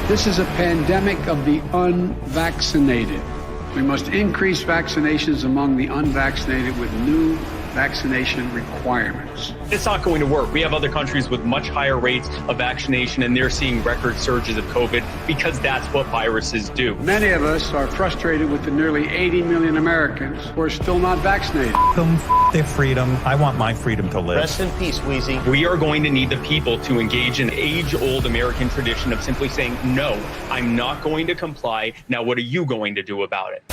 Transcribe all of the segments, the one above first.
This is a pandemic of the unvaccinated. We must increase vaccinations among the unvaccinated with new vaccination requirements. It's not going to work. We have other countries with much higher rates of vaccination, and they're seeing record surges of COVID because that's what viruses do. Many of us are frustrated with the nearly 80 million Americans who are still not vaccinated. Their freedom. I want my freedom to live. Rest in peace, Wheezy. We are going to need the people to engage in age-old American tradition of simply saying, no, I'm not going to comply. Now, what are you going to do about it?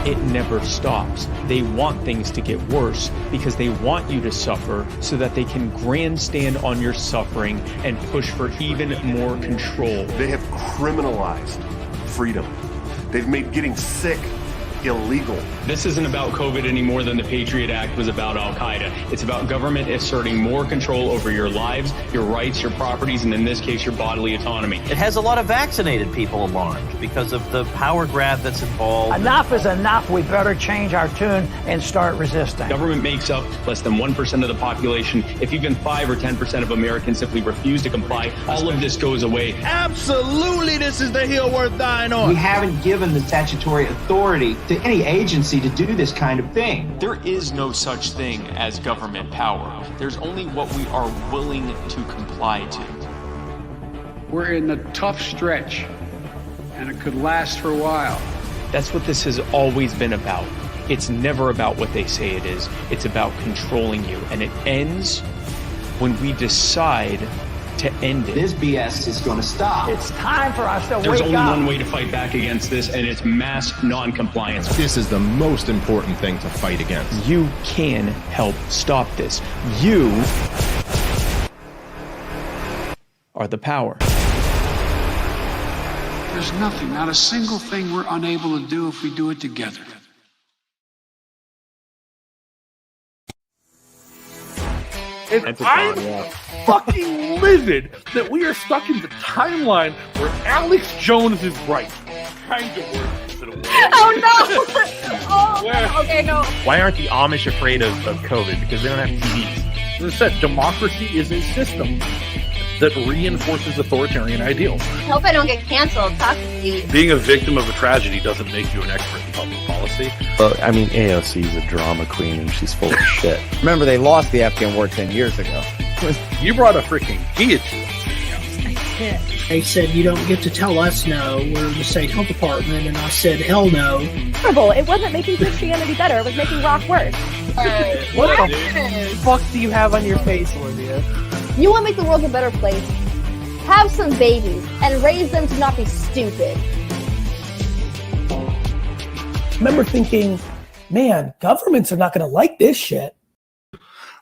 It never stops. They want things to get worse because they want you to suffer so that they can grandstand on your suffering and push for even more control. They have criminalized freedom. They've made getting sick illegal. This isn't about COVID any more than the Patriot Act was about Al-Qaeda. It's about government asserting more control over your lives, your rights, your properties, and in this case, your bodily autonomy. It has a lot of vaccinated people alarmed because of the power grab that's involved. Enough is enough. We better change our tune and start resisting. Government makes up less than 1% of the population. If even 5 or 10% of Americans simply refuse to comply, all of this goes away. Absolutely, this is the hill worth dying on. We haven't given the statutory authority to any agency to do this kind of thing. There is no such thing as government power. There's only what we are willing to comply to. We're in the tough stretch, and it could last for a while. That's what this has always been about. It's never about what they say it is. It's about controlling you, and it ends when we decide to end it. This BS is going to stop. It's time for us to There's wake only up. one way to fight back against this, and it's mass non-compliance. This is the most important thing to fight against. You can help stop this. You are the power. There's nothing, not a single thing we're unable to do if we do it together. And I'm fucking livid that we are stuck in the timeline where Alex Jones is right. Kind of worse than a word. Oh no! Oh, okay, no. Why aren't the Amish afraid of COVID? Because they don't have TVs. As I said, democracy is a system that reinforces authoritarian ideals. I hope I don't get canceled. Talk to Steve. Being a victim of a tragedy doesn't make you an expert in public policy. I mean, AOC is a drama queen and she's full of shit. Remember, they lost the Afghan war 10 years ago. You brought a freaking guillotine. They said, you don't get to tell us no, we're the state health department, and I said, hell no. It wasn't making Christianity better, it was making rock worse. What the fuck do you have on your face, Olivia? You want to make the world a better place? Have some babies and raise them to not be stupid. I remember thinking, man, governments are not going to like this shit.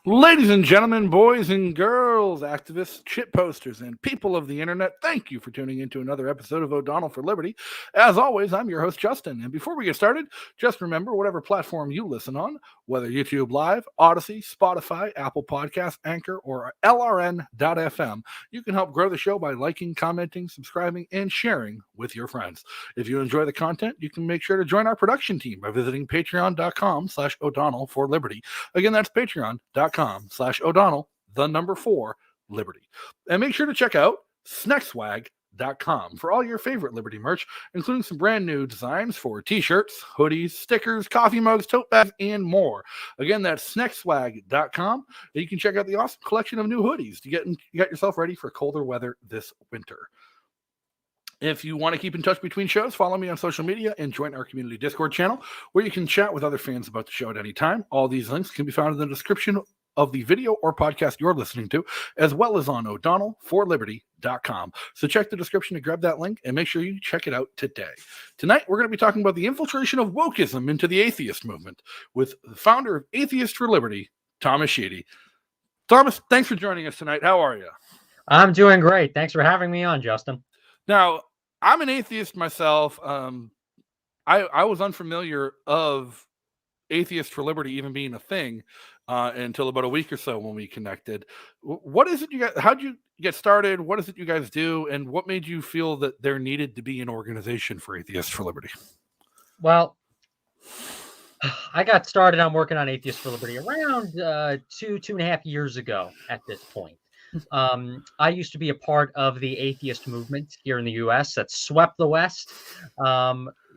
Ladies and gentlemen, boys and girls, activists, shit posters, and people of the internet, thank you for tuning into another episode of O'Donnell for Liberty. As always, I'm your host, Justin. And before we get started, just remember, whatever platform you listen on, whether YouTube Live, Odyssey, Spotify, Apple Podcasts, Anchor, or LRN.FM, you can help grow the show by liking, commenting, subscribing, and sharing with your friends. If you enjoy the content, you can make sure to join our production team by visiting patreon.com/O'Donnell for Liberty. Again, that's patreon.com/O'Donnell, the number 4, Liberty. And make sure to check out snackswag.com for all your favorite Liberty merch, including some brand new designs for t-shirts, hoodies, stickers, coffee mugs, tote bags, and more. Again, that's snackswag.com. You can check out the awesome collection of new hoodies to get yourself ready for colder weather this winter. If you want to keep in touch between shows, follow me on social media and join our community Discord channel where you can chat with other fans about the show at any time. All these links can be found in the description of the video or podcast you're listening to, as well as on o'donnellforliberty.com. So check the description to grab that link and make sure you check it out today. Tonight, we're going to be talking about the infiltration of wokeism into the atheist movement with the founder of Atheists for Liberty, Thomas Sheedy. Thomas, thanks for joining us tonight. How are you? I'm doing great. Thanks for having me on, Justin. Now, I'm an atheist myself. I was unfamiliar of Atheists for Liberty even being a thing until about a week or so when we connected. What is it you guys? How'd you get started? What is it you guys do? And what made you feel that there needed to be an organization for Atheists for Liberty? Well, I got started on working on Atheists for Liberty around 2.5 years ago at this point. I used to be a part of the atheist movement here in the U.S. that swept the West.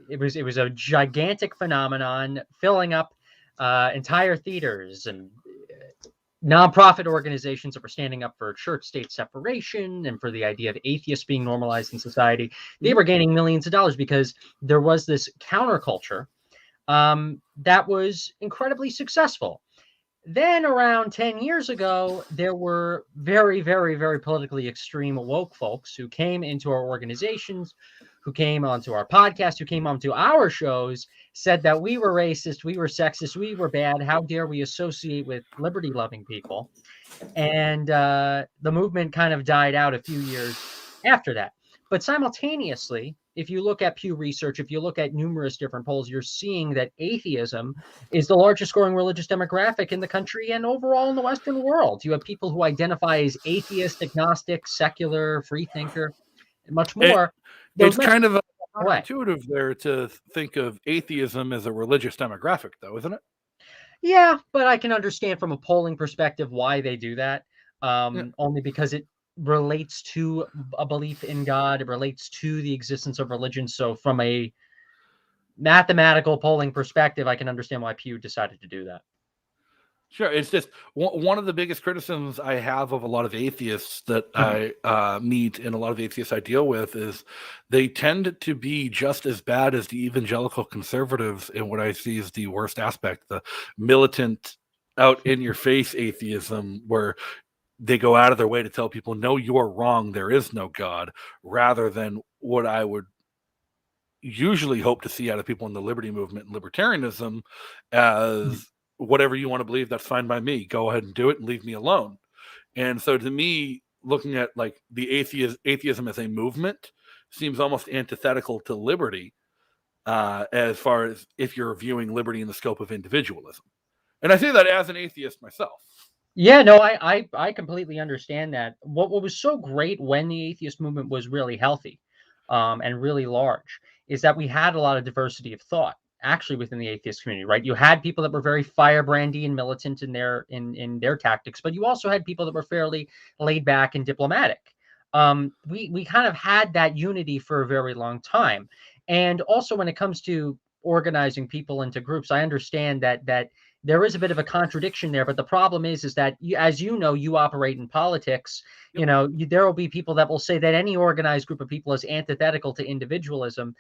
It was a gigantic phenomenon, filling up entire theaters and nonprofit organizations that were standing up for church-state separation and for the idea of atheists being normalized in society. They were gaining millions of dollars because there was this counterculture that was incredibly successful. Then around 10 years ago, there were very, very, very politically extreme woke folks who came into our organizations, who came onto our podcast, who came onto our shows, said that we were racist, we were sexist, we were bad. How dare we associate with liberty-loving people? And the movement kind of died out a few years after that. But simultaneously, if you look at Pew Research, if you look at numerous different polls, you're seeing that atheism is the largest growing religious demographic in the country and overall in the Western world. You have people who identify as atheist, agnostic, secular, free thinker, and much more. It's kind of intuitive there to think of atheism as a religious demographic, though, isn't it? Yeah, but I can understand from a polling perspective why they do that, only because it relates to a belief in God. It relates to the existence of religion. So from a mathematical polling perspective, I can understand why Pew decided to do that. Sure. It's just one of the biggest criticisms I have of a lot of atheists that I meet and a lot of atheists I deal with is they tend to be just as bad as the evangelical conservatives in what I see as the worst aspect, the militant out in your face atheism, where they go out of their way to tell people, no, you're wrong, there is no God, rather than what I would usually hope to see out of people in the liberty movement and libertarianism as whatever you want to believe, that's fine by me. Go ahead and do it and leave me alone. And so to me, looking at like the atheism as a movement seems almost antithetical to liberty, as far as if you're viewing liberty in the scope of individualism. And I say that as an atheist myself. Yeah, no, I completely understand that. What was so great when the atheist movement was really healthy and really large is that we had a lot of diversity of thought actually within the atheist community, right? You had people that were very firebrandy and militant in their tactics, but you also had people that were fairly laid back and diplomatic. We kind of had that unity for a very long time. And also when it comes to organizing people into groups, I understand that there is a bit of a contradiction there, but the problem is that as you know, you operate in politics. You know, there will be people that will say that any organized group of people is antithetical to individualism,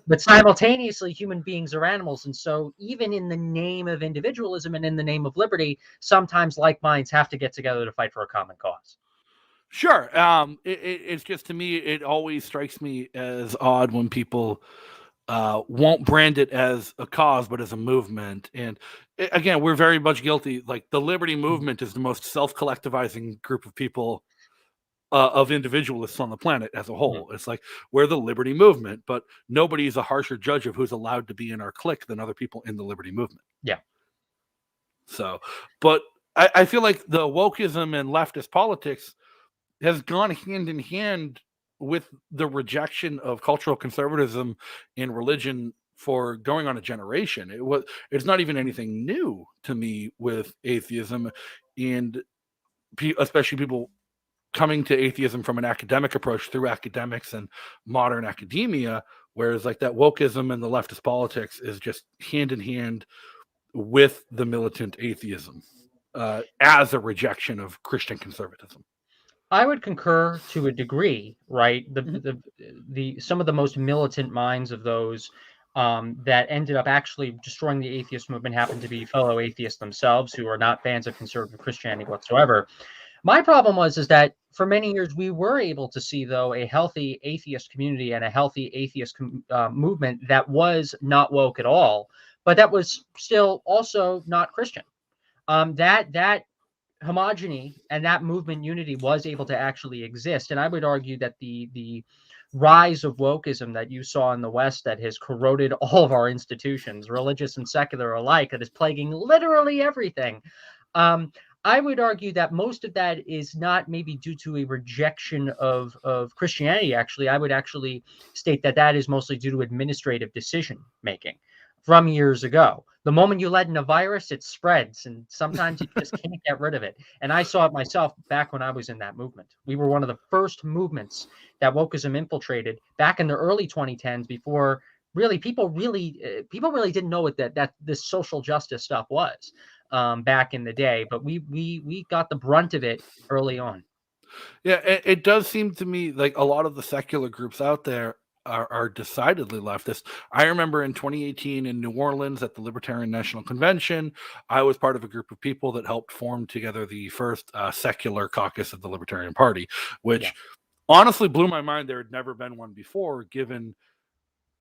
but simultaneously human beings are animals. And so even in the name of individualism and in the name of liberty, sometimes like minds have to get together to fight for a common cause. Sure. It's just, to me, it always strikes me as odd when people won't brand it as a cause, but as a movement. And again, we're very much guilty. Like the liberty movement is the most self-collectivizing group of people, of individualists on the planet as a whole. It's like, we're the liberty movement, but nobody's a harsher judge of who's allowed to be in our clique than other people in the liberty movement. Yeah. So, but I feel like the wokeism and leftist politics has gone hand in hand with the rejection of cultural conservatism in religion for going on a generation. It's not even anything new to me with atheism, and especially people coming to atheism from an academic approach through academics and modern academia, whereas like that wokeism and the leftist politics is just hand in hand with the militant atheism as a rejection of Christian conservatism. I would concur to a degree, right? The some of the most militant minds of those that ended up actually destroying the atheist movement happened to be fellow atheists themselves, who are not fans of conservative Christianity whatsoever. My problem is that for many years we were able to see, though, a healthy atheist community and a healthy atheist movement that was not woke at all, but that was still also not Christian. That homogeny and that movement unity was able to actually exist. And I would argue that the rise of wokeism that you saw in the West, that has corroded all of our institutions, religious and secular alike, that is plaguing literally everything. I would argue that most of that is not maybe due to a rejection of Christianity. Actually, I would actually state that is mostly due to administrative decision making from years ago. The moment you let in a virus, it spreads, and sometimes you just can't get rid of it. And I saw it myself back when I was in that movement. We were one of the first movements that wokeism infiltrated back in the early 2010s, before really people really didn't know what that this social justice stuff was back in the day. But we got the brunt of it early on. Yeah, it does seem to me like a lot of the secular groups out there are decidedly leftist. I remember in 2018 in New Orleans at the Libertarian National Convention, I was part of a group of people that helped form together the first secular caucus of the Libertarian Party, which honestly blew my mind. There had never been one before, given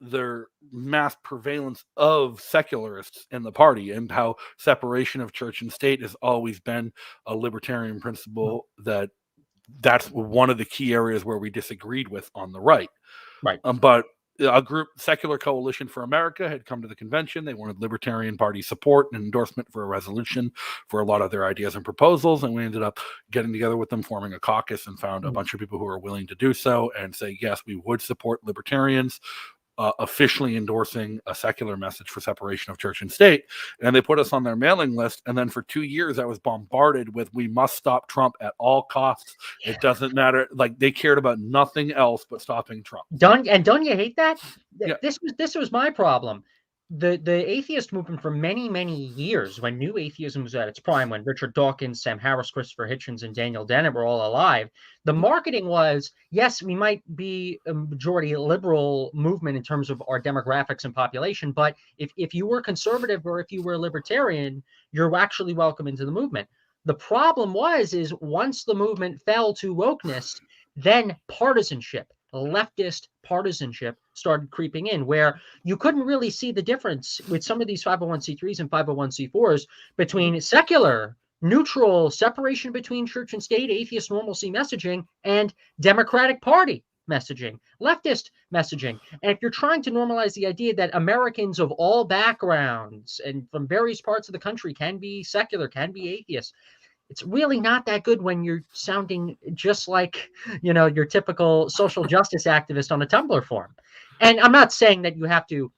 their mass prevalence of secularists in the party and how separation of church and state has always been a libertarian principle. That's one of the key areas where we disagreed with on the right. Right. But a group, Secular Coalition for America, had come to the convention. They wanted Libertarian Party support and endorsement for a resolution for a lot of their ideas and proposals. And we ended up getting together with them, forming a caucus, and found a bunch of people who are willing to do so and say, yes, we would support libertarians, officially endorsing a secular message for separation of church and state. And they put us on their mailing list. And then for 2 years, I was bombarded with, we must stop Trump at all costs. It doesn't matter. Like, they cared about nothing else but stopping Trump. Don't you hate that? Yeah. This was my problem. The atheist movement for many, many years, when new atheism was at its prime, when Richard Dawkins, Sam Harris, Christopher Hitchens, and Daniel Dennett were all alive, the marketing was, yes, we might be a majority liberal movement in terms of our demographics and population, but if you were conservative or if you were a libertarian, you're actually welcome into the movement. The problem is once the movement fell to wokeness, then partisanship, leftist partisanship, started creeping in, where you couldn't really see the difference with some of these 501c3s and 501c4s between secular, neutral, separation between church and state, atheist normalcy messaging, and Democratic Party messaging, leftist messaging. And if you're trying to normalize the idea that Americans of all backgrounds and from various parts of the country can be secular, can be atheist, it's really not that good when you're sounding just like, your typical social justice activist on a Tumblr forum. And I'm not saying that you have to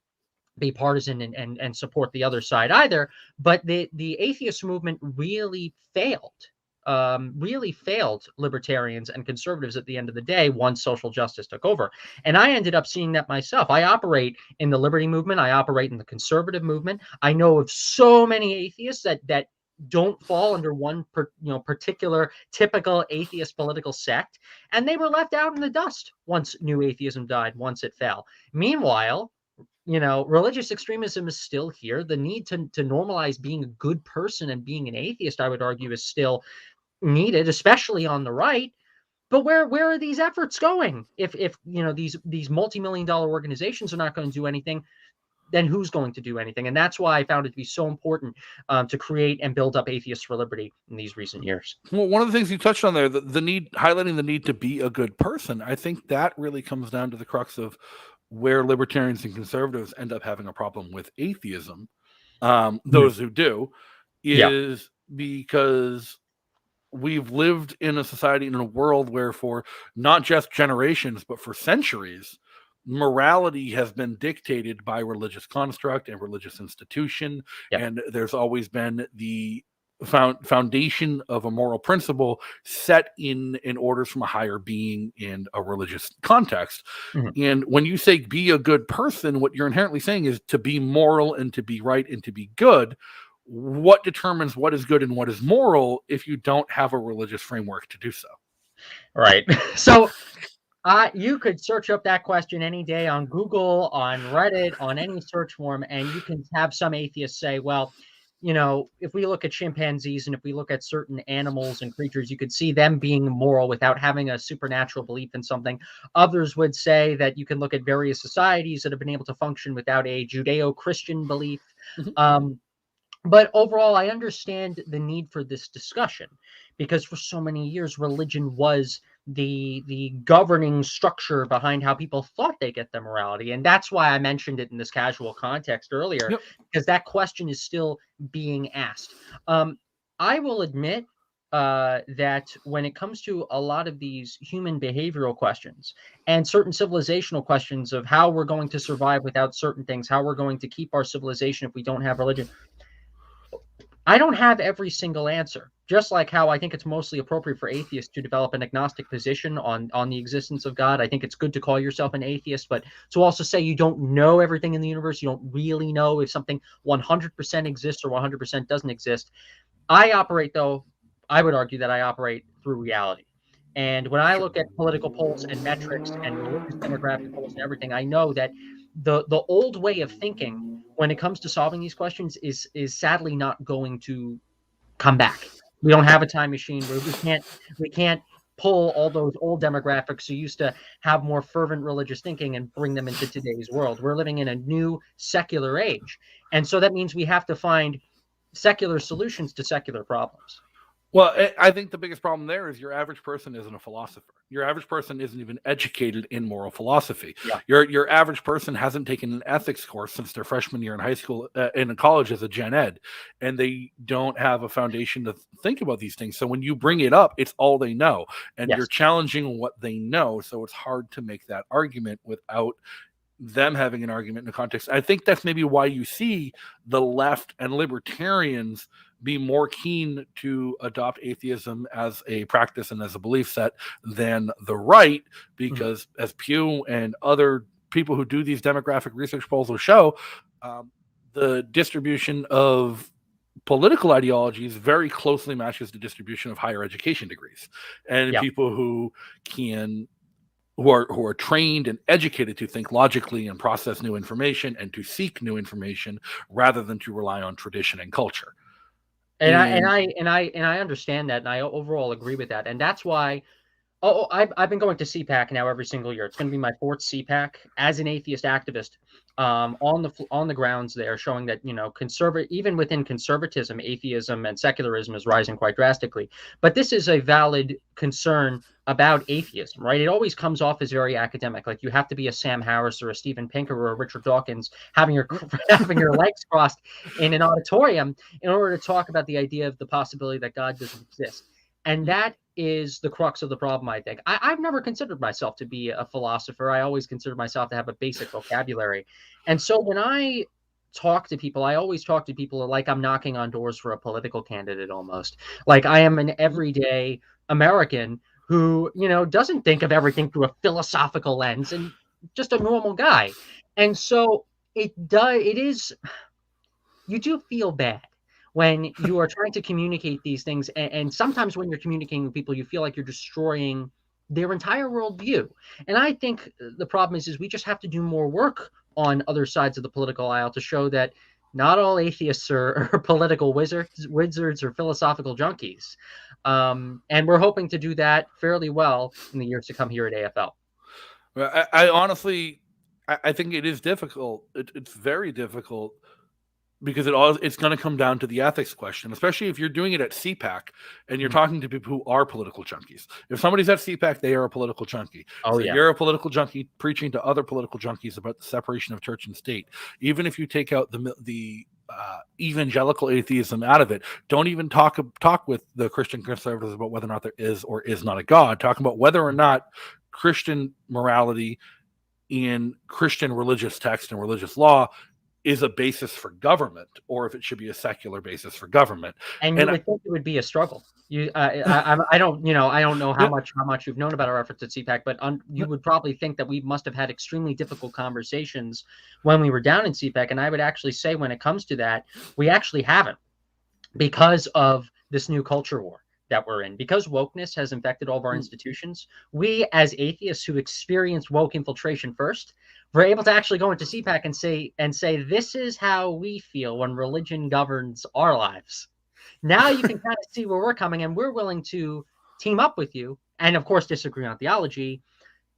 be partisan and support the other side either, but the atheist movement really failed libertarians and conservatives at the end of the day once social justice took over. And I ended up seeing that myself. I operate in the liberty movement. I operate in the conservative movement. I know of so many atheists that don't fall under one particular typical atheist political sect, and they were left out in the dust once new atheism died, once it fell. Meanwhile, religious extremism is still here. The need to normalize being a good person and being an atheist, I would argue, is still needed, especially on the right. But where are these efforts going? If these multi-million-dollar organizations are not going to do anything, then who's going to do anything? And that's why I found it to be so important to create and build up Atheists for Liberty in these recent years. Well, one of the things you touched on there, the need, highlighting the need to be a good person, I think that really comes down to the crux of where libertarians and conservatives end up having a problem with atheism. Those who do, is because we've lived in a society, in a world where for not just generations, but for centuries, morality has been dictated by religious construct and religious institution. And there's always been the foundation of a moral principle set in orders from a higher being in a religious context. And when you say be a good person, what you're inherently saying is to be moral and to be right and to be good. What determines what is good and what is moral if you don't have a religious framework to do so? Right. So you could search up that question any day on Google, on Reddit, on any search form, and you can have some atheists say, well, if we look at chimpanzees and if we look at certain animals and creatures, you could see them being moral without having a supernatural belief in something. Others would say that you can look at various societies that have been able to function without a Judeo-Christian belief. But overall, I understand the need for this discussion because for so many years, religion was the governing structure behind how people thought they get their morality. And that's why I mentioned it in this casual context earlier, because that question is still being asked. I will admit that when it comes to a lot of these human behavioral questions and certain civilizational questions of how we're going to survive without certain things, how we're going to keep our civilization if we don't have religion, I don't have every single answer. Just like how I think it's mostly appropriate for atheists to develop an agnostic position on the existence of God. I think it's good to call yourself an atheist, but to also say you don't know everything in the universe, you don't really know if something 100% exists or 100% doesn't exist. I would argue that I operate through reality. And when I look at political polls and metrics and religious demographic polls and everything, I know that the old way of thinking when it comes to solving these questions is sadly not going to come back. We don't have a time machine where we can't pull all those old demographics who used to have more fervent religious thinking and bring them into today's world. We're living in a new secular age. And so that means we have to find secular solutions to secular problems. Well, I think the biggest problem there is your average person isn't a philosopher. Your average person isn't even educated in moral philosophy. Yeah. Your average person hasn't taken an ethics course since their freshman year in high school, in college as a gen ed, and they don't have a foundation to think about these things. So when you bring it up, it's all they know, and Yes. you're challenging what they know. So it's hard to make that argument without them having an argument in the context. I think that's maybe why you see the left and libertarians be more keen to adopt atheism as a practice and as a belief set than the right, because as Pew and other people who do these demographic research polls will show, the distribution of political ideologies very closely matches the distribution of higher education degrees, and people who are trained and educated to think logically and process new information and to seek new information rather than to rely on tradition and culture. And I understand that, and I overall agree with that, and that's why. I've been going to CPAC now every single year. It's going to be my 4th CPAC as an atheist activist. On the grounds there, showing that even within conservatism, atheism and secularism is rising quite drastically. But this is a valid concern about atheism, right? It always comes off as very academic, like you have to be a Sam Harris or a Steven Pinker or a Richard Dawkins having your legs crossed in an auditorium in order to talk about the idea of the possibility that God doesn't exist. And that is the crux of the problem, I think. I've never considered myself to be a philosopher. I always considered myself to have a basic vocabulary. And so when I talk to people, I always talk to people like I'm knocking on doors for a political candidate almost. Like I am an everyday American who, doesn't think of everything through a philosophical lens and just a normal guy. And so you do feel bad when you are trying to communicate these things. And sometimes when you're communicating with people, you feel like you're destroying their entire worldview. And I think the problem is we just have to do more work on other sides of the political aisle to show that not all atheists are political wizards or philosophical junkies. And we're hoping to do that fairly well in the years to come here at AFL. I honestly think it is difficult. It's very difficult, because it's going to come down to the ethics question, especially if you're doing it at CPAC and you're talking to people who are political junkies. If somebody's at CPAC, they are a political junkie. You're a political junkie preaching to other political junkies about the separation of church and state. Even if you take out the evangelical atheism out of it, don't even talk with the Christian conservatives about whether or not there is or is not a God. Talk about whether or not Christian morality in Christian religious text and religious law is a basis for government, or if it should be a secular basis for government. And you would think it would be a struggle. I don't know how much you've known about our efforts at CPAC, but you would probably think that we must have had extremely difficult conversations when we were down in CPAC. And I would actually say, when it comes to that, we actually haven't, because of this new culture war that we're in. Because wokeness has infected all of our institutions, we as atheists who experienced woke infiltration first, we're able to actually go into CPAC and say this is how we feel when religion governs our lives. Now you can kind of see where we're coming, and we're willing to team up with you, and of course disagree on theology,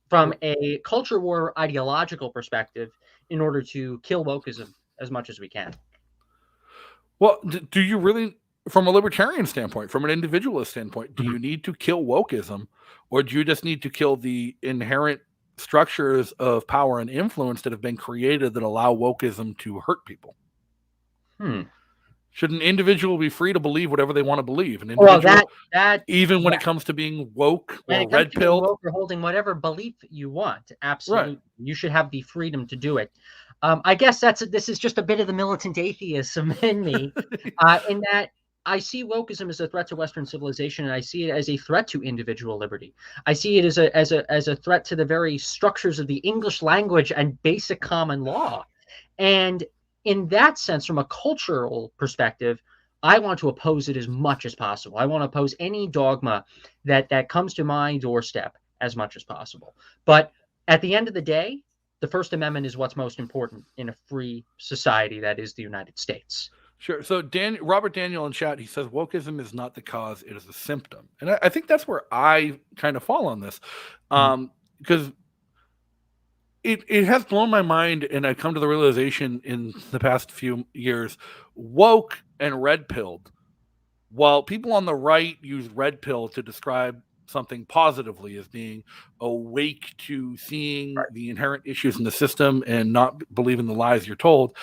from a culture war ideological perspective in order to kill wokeism as much as we can. Well, do you really, from a libertarian standpoint, from an individualist standpoint, do you need to kill wokeism, or do you just need to kill the inherent structures of power and influence that have been created that allow wokeism to hurt people? Should an individual be free to believe whatever they want to believe? An individual, that even when it comes to being woke when or it comes red to being pilled, woke or holding whatever belief you want, absolutely, you should have the freedom to do it. I guess this is just a bit of the militant atheism in me, in that I see wokeism as a threat to Western civilization, and I see it as a threat to individual liberty. I see it as a threat to the very structures of the English language and basic common law. And in that sense, from a cultural perspective, I want to oppose it as much as possible. I want to oppose any dogma that comes to my doorstep as much as possible. But at the end of the day, the First Amendment is what's most important in a free society that is the United States. Sure. So Robert Daniel in chat, he says wokeism is not the cause, it is a symptom. And I think that's where I kind of fall on this. Because it has blown my mind, and I've come to the realization in the past few years, woke and red pilled. While people on the right use red pill to describe something positively as being awake to seeing the inherent issues in the system and not believing the lies you're told,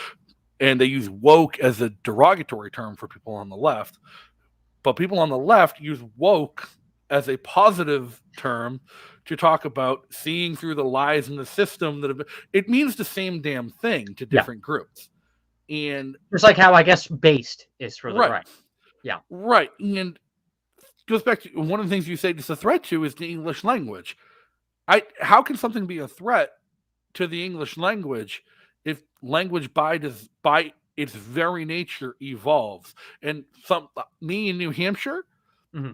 and they use woke as a derogatory term for people on the left, but people on the left use woke as a positive term to talk about seeing through the lies in the system that it means the same damn thing to different groups. And just like how I guess based is for the right. Yeah. Right. And goes back to one of the things you say it's a threat to is the English language. How can something be a threat to the English language if language by its very nature evolves? And me in New Hampshire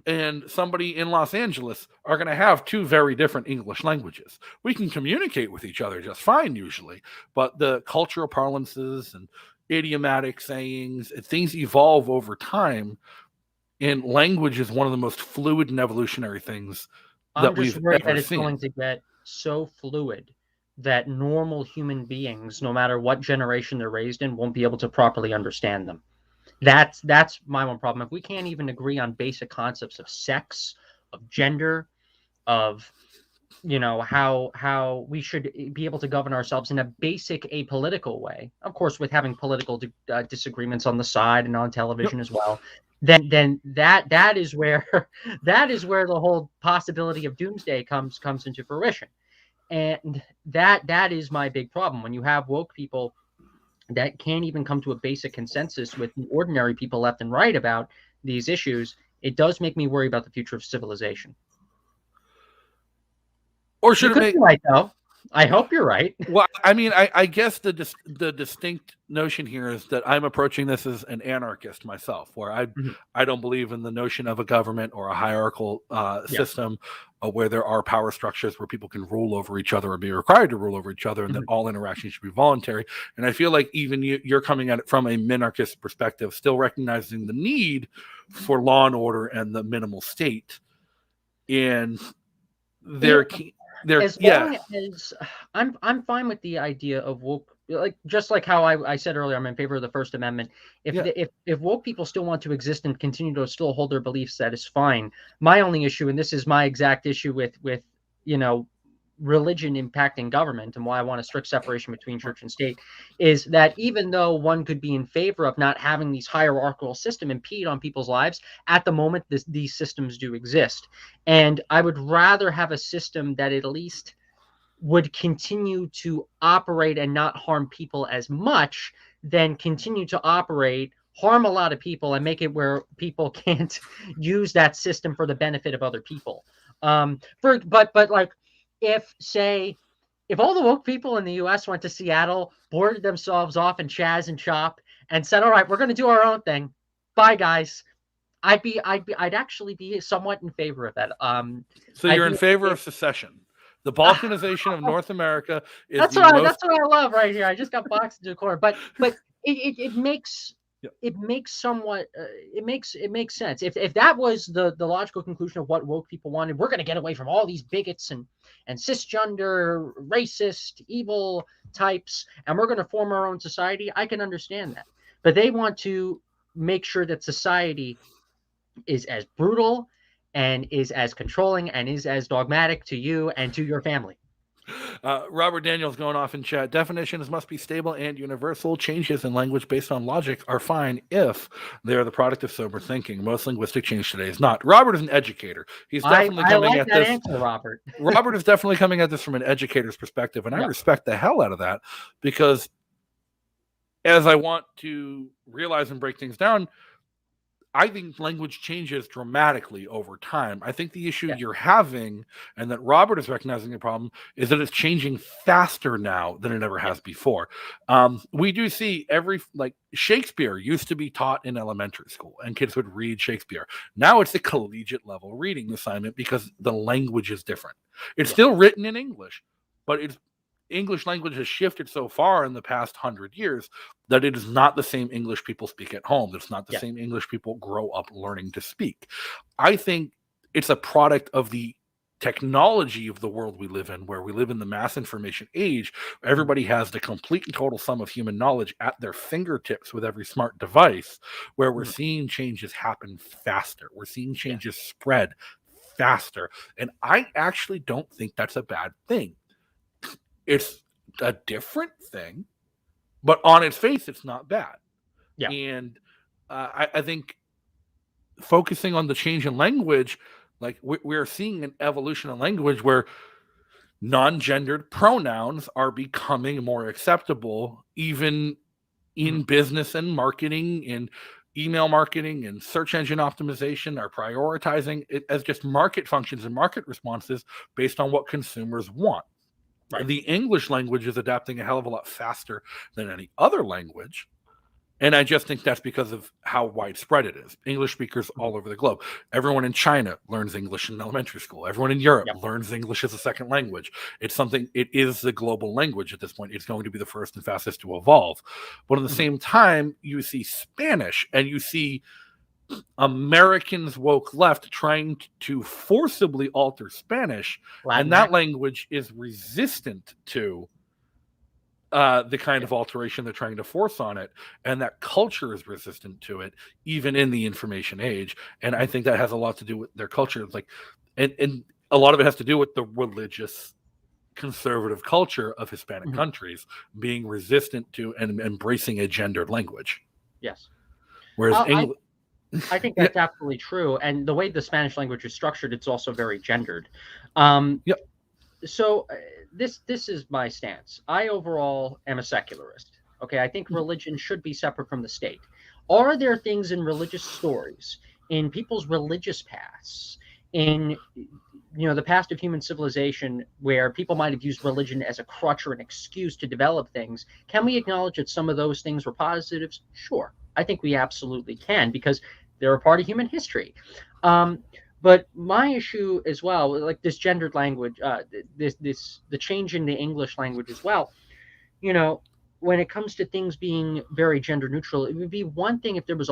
and somebody in Los Angeles are going to have two very different English languages. We can communicate with each other just fine usually, but the cultural parlances and idiomatic sayings, things evolve over time, and language is one of the most fluid and evolutionary things that we've ever seen. It's going to get so fluid that normal human beings, no matter what generation they're raised in, won't be able to properly understand them. That's my one problem. If we can't even agree on basic concepts of sex, of gender, of how we should be able to govern ourselves in a basic apolitical way, of course, with having political disagreements on the side and on television as well, then that is where the whole possibility of doomsday comes into fruition. And that is my big problem. When you have woke people that can't even come to a basic consensus with ordinary people left and right about these issues, it does make me worry about the future of civilization. Or should it be right, though? I hope you're right. Well, I mean, I guess the distinct notion here is that I'm approaching this as an anarchist myself, where I don't believe in the notion of a government or a hierarchical system where there are power structures where people can rule over each other or be required to rule over each other, and that all interactions should be voluntary. And I feel like even you're coming at it from a minarchist perspective, still recognizing the need for law and order and the minimal state. And as long as I'm fine with the idea of woke, just like how I said earlier, I'm in favor of the First Amendment. If woke people still want to exist and continue to still hold their beliefs, that is fine. My only issue, and this is my exact issue with religion impacting government and why I want a strict separation between church and state, is that even though one could be in favor of not having these hierarchical system impede on people's lives, at the moment these systems do exist. And I would rather have a system that at least would continue to operate and not harm people as much than continue to operate, harm a lot of people, and make it where people can't use that system for the benefit of other people. If all the woke people in the U.S. went to Seattle, boarded themselves off in Chaz and Chop, and said, "All right, we're going to do our own thing. Bye, guys," I'd actually be somewhat in favor of that. So you're in favor of secession? The Balkanization of North America is that's what I love right here. I just got boxed into a corner, but it makes sense. If that was the logical conclusion of what woke people wanted, we're going to get away from all these bigots and cisgender, racist, evil types, and we're going to form our own society, I can understand that. But they want to make sure that society is as brutal and is as controlling and is as dogmatic to you and to your family. Robert Daniels going off in chat. Definitions must be stable and universal. Changes in language based on logic are fine if they are the product of sober thinking. Most linguistic change today is not. Robert is an educator. He's definitely coming at this. Answer, Robert. Robert is definitely coming at this from an educator's perspective, and I respect the hell out of that, because as I want to realize and break things down, I think language changes dramatically over time. I think the issue you're having, and that Robert is recognizing the problem, is that it's changing faster now than it ever has before. We do see Shakespeare used to be taught in elementary school, and kids would read Shakespeare. Now it's a collegiate level reading assignment because the language is different. It's still written in English, but English language has shifted so far in the past 100 years that it is not the same English people speak at home. It's not the same English people grow up learning to speak. I think it's a product of the technology of the world we live in, where we live in the mass information age. Everybody has the complete and total sum of human knowledge at their fingertips with every smart device, where we're seeing changes happen faster. We're seeing changes spread faster. And I actually don't think that's a bad thing. It's a different thing, but on its face, it's not bad. Yeah. And I think focusing on the change in language, like we're seeing an evolution in language where non-gendered pronouns are becoming more acceptable, even in business and marketing, in email marketing and search engine optimization are prioritizing it as just market functions and market responses based on what consumers want. Right. The English language is adapting a hell of a lot faster than any other language. And I just think that's because of how widespread it is. English speakers all over the globe. Everyone in China learns English in elementary school. Everyone in Europe learns English as a second language. It is the global language at this point. It's going to be the first and fastest to evolve. But at the same time, you see Spanish and you see Americans woke left trying to forcibly alter Spanish, and that language is resistant to the kind of alteration they're trying to force on it, and that culture is resistant to it, even in the information age. And I think that has a lot to do with their culture. It's and a lot of it has to do with the religious conservative culture of Hispanic countries being resistant to and embracing a gendered language. Yes. Whereas I think that's absolutely true. And the way the Spanish language is structured, it's also very gendered. So this is my stance. I overall am a secularist. Okay, I think religion should be separate from the state. Are there things in religious stories, in people's religious pasts, in the past of human civilization where people might have used religion as a crutch or an excuse to develop things? Can we acknowledge that some of those things were positives? Sure. I think we absolutely can, because they're a part of human history. But my issue as well, like this gendered language, the change in the English language as well, when it comes to things being very gender neutral, it would be one thing if there was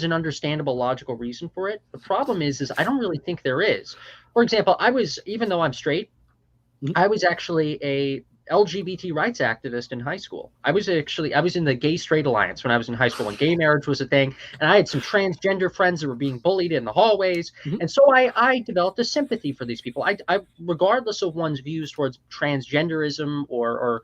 an understandable logical reason for it. The problem is I don't really think there is. For example, even though I'm straight, I was actually a LGBT rights activist in high school. I was in the Gay Straight Alliance when I was in high school, when gay marriage was a thing, and I had some transgender friends that were being bullied in the hallways, and so I developed a sympathy for these people. I regardless of one's views towards transgenderism or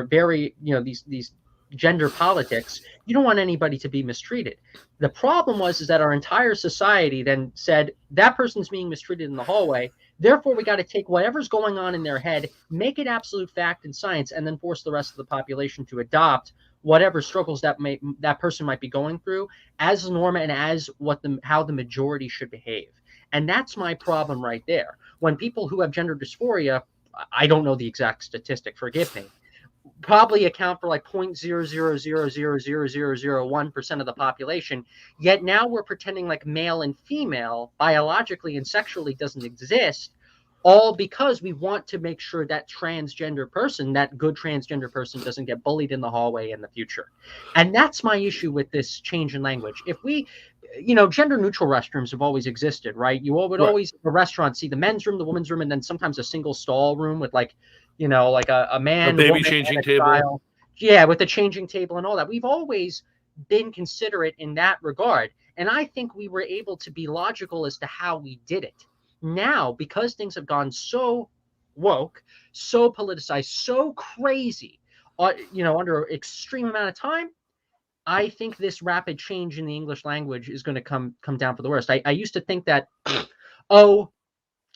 very these gender politics, you don't want anybody to be mistreated. The problem is that our entire society then said that person's being mistreated in the hallway, therefore we got to take whatever's going on in their head, make it absolute fact and science, and then force the rest of the population to adopt whatever struggles that person might be going through as norm and as how the majority should behave. And that's my problem right there. When people who have gender dysphoria, I don't know the exact statistic, forgive me, probably account for like 0.0000001% of the population, yet now we're pretending like male and female biologically and sexually doesn't exist, all because we want to make sure that that good transgender person doesn't get bullied in the hallway in the future. And that's my issue with this change in language. If we, gender neutral restrooms have always existed, right? You would always, in a restaurant, see the men's room, the women's room, and then sometimes a single stall room with like a man, a baby changing table. Child. Yeah, with the changing table and all that. We've always been considerate in that regard. And I think we were able to be logical as to how we did it. Now, because things have gone so woke, so politicized, so crazy, under extreme amount of time, I think this rapid change in the English language is going to come down for the worst. I used to think that,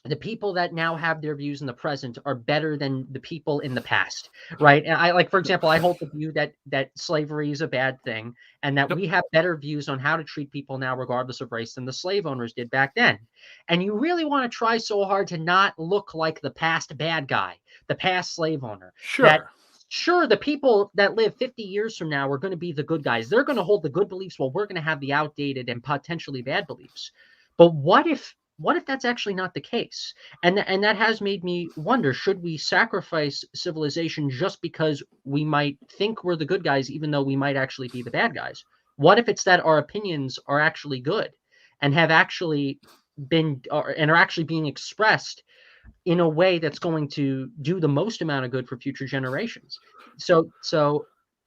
the people that now have their views in the present are better than the people in the past, right? And I, like, for example, I hold the view that slavery is a bad thing, and that we have better views on how to treat people now, regardless of race, than the slave owners did back then. And you really want to try so hard to not look like the past bad guy, the past slave owner. Sure, the people that live 50 years from now are going to be the good guys. They're going to hold the good beliefs while we're going to have the outdated and potentially bad beliefs. But what if that's actually not the case? And that has made me wonder, should we sacrifice civilization just because we might think we're the good guys, even though we might actually be the bad guys? What if it's that our opinions are actually good and have actually been and are actually being expressed in a way that's going to do the most amount of good for future generations? So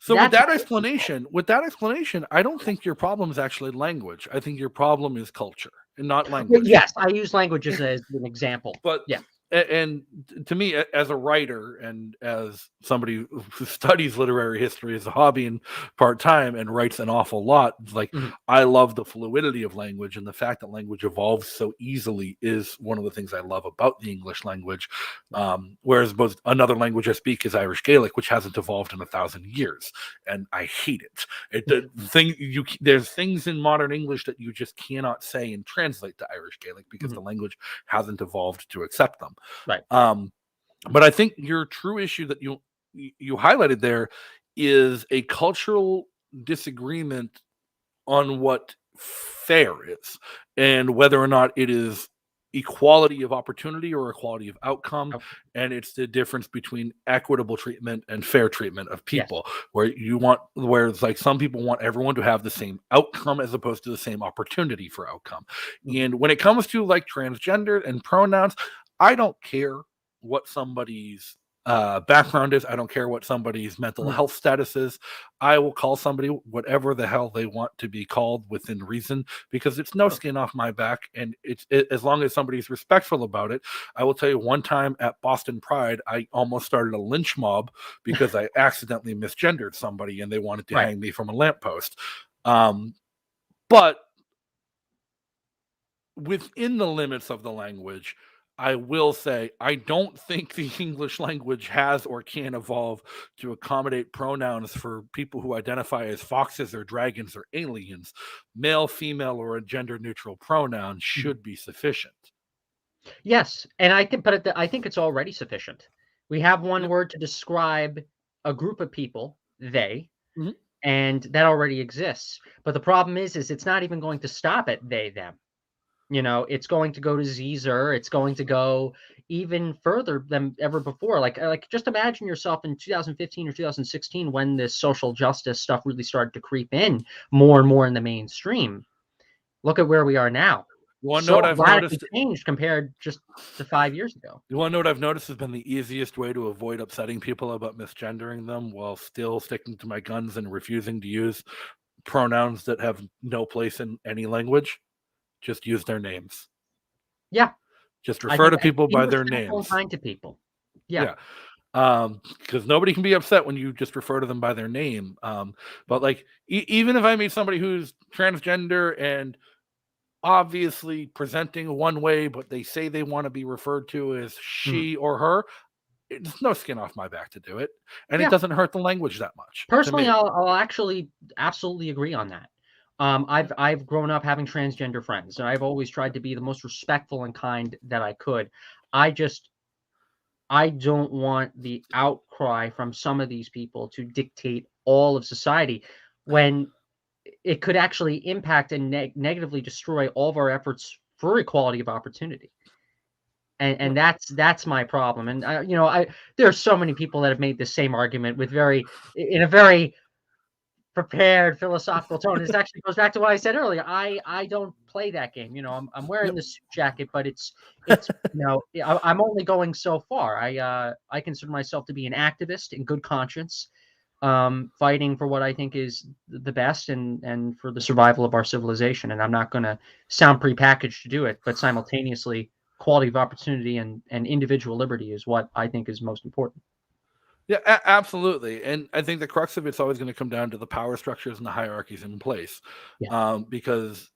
with that explanation, I don't think your problem is actually language. I think your problem is culture and not language. Yes, I use language as an example. But yeah. And to me, as a writer and as somebody who studies literary history as a hobby and part-time and writes an awful lot, like I love the fluidity of language, and the fact that language evolves so easily is one of the things I love about the English language. Whereas another language I speak is Irish Gaelic, which hasn't evolved in 1,000 years, and I hate it. There's things in modern English that you just cannot say and translate to Irish Gaelic because the language hasn't evolved to accept them. Right. But I think your true issue that you highlighted there is a cultural disagreement on what fair is and whether or not it is equality of opportunity or equality of outcome. And it's the difference between equitable treatment and fair treatment of people, where it's like some people want everyone to have the same outcome as opposed to the same opportunity for outcome. And when it comes to like transgender and pronouns, I don't care what somebody's background is. I don't care what somebody's mental health status is. I will call somebody whatever the hell they want to be called within reason, because it's no skin off my back. And as long as somebody's respectful about it. I will tell you, one time at Boston Pride, I almost started a lynch mob because I accidentally misgendered somebody and they wanted to hang me from a lamppost. But within the limits of the language, I will say I don't think the English language has or can evolve to accommodate pronouns for people who identify as foxes or dragons or aliens. Male, female, or a gender-neutral pronoun should be sufficient. Yes, and I think it's already sufficient. We have one word to describe a group of people, they, and that already exists. But the problem is it's not even going to stop at they, them. It's going to go to Zer. It's going to go even further than ever before. Like just imagine yourself in 2015 or 2016 when this social justice stuff really started to creep in more and more in the mainstream. Look at where we are now. You want to know what I've noticed? Changed compared just to 5 years ago. You want to know what I've noticed has been the easiest way to avoid upsetting people about misgendering them while still sticking to my guns and refusing to use pronouns that have no place in any language? Just use their names. Yeah. Just refer to people by their names. Kind to people. Yeah. Because nobody can be upset when you just refer to them by their name. But like, even if I meet somebody who's transgender and obviously presenting one way, but they say they want to be referred to as she or her, it's no skin off my back to do it. And it doesn't hurt the language that much. Personally, I'll actually absolutely agree on that. I've grown up having transgender friends, and I've always tried to be the most respectful and kind that I could. I don't want the outcry from some of these people to dictate all of society when it could actually impact and negatively destroy all of our efforts for equality of opportunity. And that's my problem. And there are so many people that have made the same argument in a very prepared philosophical tone. It actually goes back to what I said earlier. I don't play that game. I'm wearing the suit jacket, but it's I'm only going so far. I consider myself to be an activist in good conscience, fighting for what I think is the best and for the survival of our civilization. And I'm not going to sound prepackaged to do it, but simultaneously equality of opportunity and individual liberty is what I think is most important. Yeah, absolutely. And I think the crux of it's always going to come down to the power structures and the hierarchies in place, because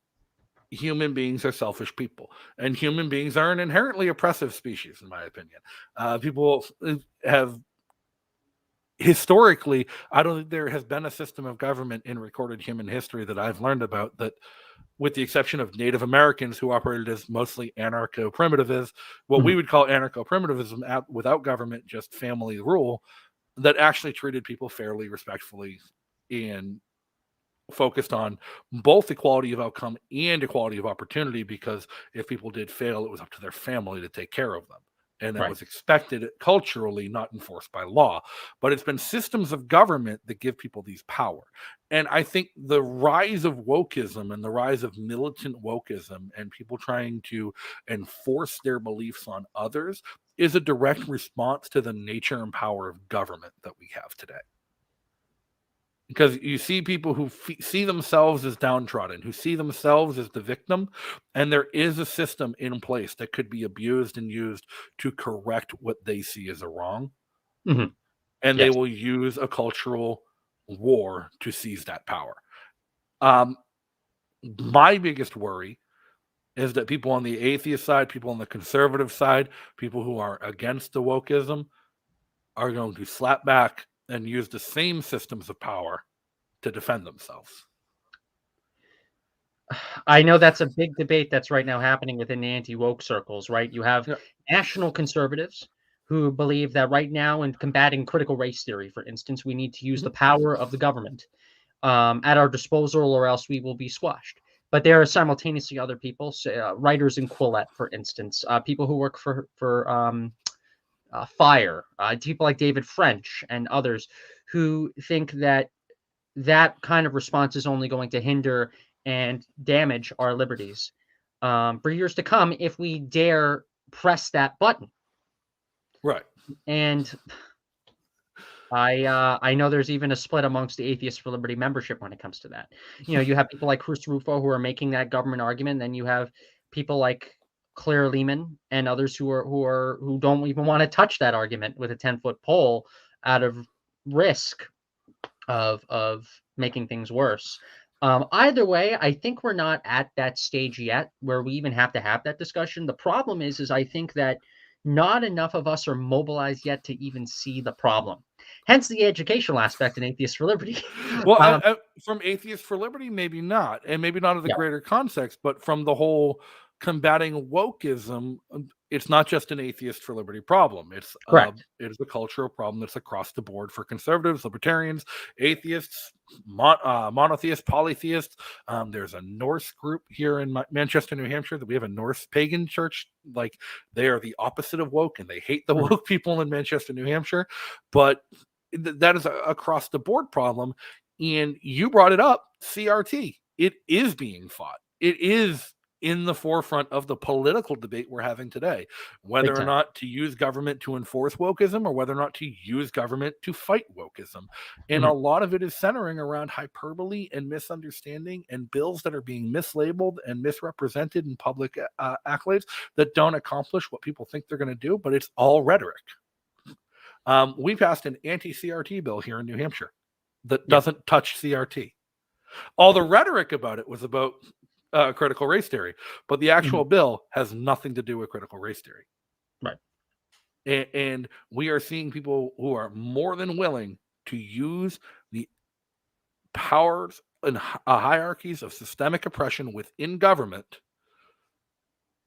human beings are selfish people, and human beings are an inherently oppressive species, in my opinion. People have historically, I don't think there has been a system of government in recorded human history that I've learned about that, with the exception of Native Americans who operated as mostly anarcho-primitivists, what we would call anarcho-primitivism without government, just family rule, that actually treated people fairly, respectfully, and focused on both equality of outcome and equality of opportunity, because if people did fail, it was up to their family to take care of them. And that was expected culturally, not enforced by law. But it's been systems of government that give people these power. And I think the rise of wokeism and the rise of militant wokeism and people trying to enforce their beliefs on others is a direct response to the nature and power of government that we have today. Because you see people who see themselves as downtrodden, who see themselves as the victim, and there is a system in place that could be abused and used to correct what they see as a wrong. And they will use a cultural war to seize that power. My biggest worry is that people on the atheist side, people on the conservative side, people who are against the wokeism are going to slap back and use the same systems of power to defend themselves. I know that's a big debate that's right now happening within the anti-woke circles, right? You have national conservatives who believe that right now, in combating critical race theory, for instance, we need to use the power of the government at our disposal, or else we will be squashed. But there are simultaneously other people, writers in Quillette, for instance, people who work for FIRE, people like David French and others who think that that kind of response is only going to hinder and damage our liberties for years to come if we dare press that button. Right. And I know there's even a split amongst the Atheists for Liberty membership when it comes to that. You know, you have people like Chris Rufo who are making that government argument. Then you have people like Claire Lehman and others who don't even want to touch that argument with a 10-foot pole out of risk of making things worse. Either way, I think we're not at that stage yet where we even have to have that discussion. The problem is I think that not enough of us are mobilized yet to even see the problem. Hence the educational aspect in Atheists for Liberty. Well, from Atheists for Liberty, maybe not, and maybe not of the greater context, but from the whole combating wokeism, it's not just an Atheist for Liberty problem. It's it is a cultural problem that's across the board for conservatives, libertarians, atheists, monotheists, polytheists. There's a Norse group here in Manchester, New Hampshire, that we have a Norse pagan church. Like, they are the opposite of woke, and they hate the woke people in Manchester, New Hampshire. But that is a across the board problem. And you brought it up, CRT. It is being fought. It is in the forefront of the political debate we're having today, whether or not to use government to enforce wokeism or whether or not to use government to fight wokeism. And a lot of it is centering around hyperbole and misunderstanding and bills that are being mislabeled and misrepresented in public accolades that don't accomplish what people think they're going to do, but it's all rhetoric. We passed an anti-CRT bill here in New Hampshire that doesn't touch CRT. All the rhetoric about it was about critical race theory, but the actual bill has nothing to do with critical race theory. Right. And we are seeing people who are more than willing to use the powers and hierarchies of systemic oppression within government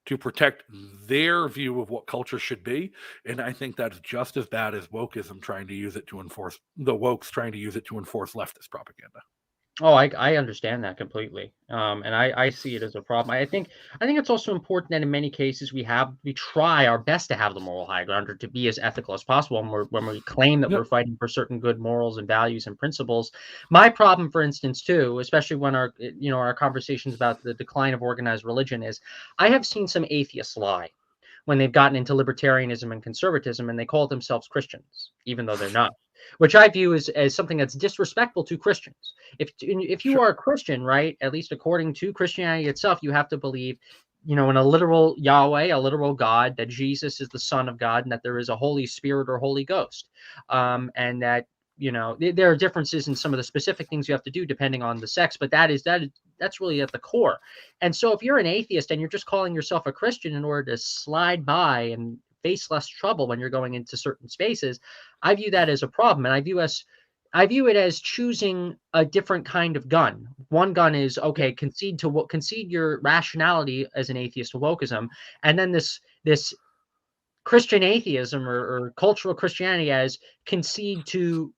to protect their view of what culture should be. And I think that's just as bad as wokeism trying to use it to enforce, the wokes trying to use it to enforce leftist propaganda. Oh, I understand that completely, and I see it as a problem. I think it's also important that in many cases we try our best to have the moral high ground, or to be as ethical as possible when we claim that we're fighting for certain good morals and values and principles. My problem, for instance, too, especially when our conversations about the decline of organized religion, is I have seen some atheists lie when they've gotten into libertarianism and conservatism, and they call themselves Christians, even though they're not. Which I view as something that's disrespectful to Christians. If you are a Christian, right, at least according to Christianity itself, you have to believe in a literal Yahweh, a literal God, that Jesus is the Son of God, and that there is a Holy Spirit or Holy Ghost, and that there are differences in some of the specific things you have to do depending on the sex, but that's really at the core. And so if you're an atheist and you're just calling yourself a Christian in order to slide by and face less trouble when you're going into certain spaces, I view that as a problem. And I view it as choosing a different kind of gun. One gun is, okay, concede your rationality as an atheist to wokeism, and then this Christian atheism or cultural Christianity as concede to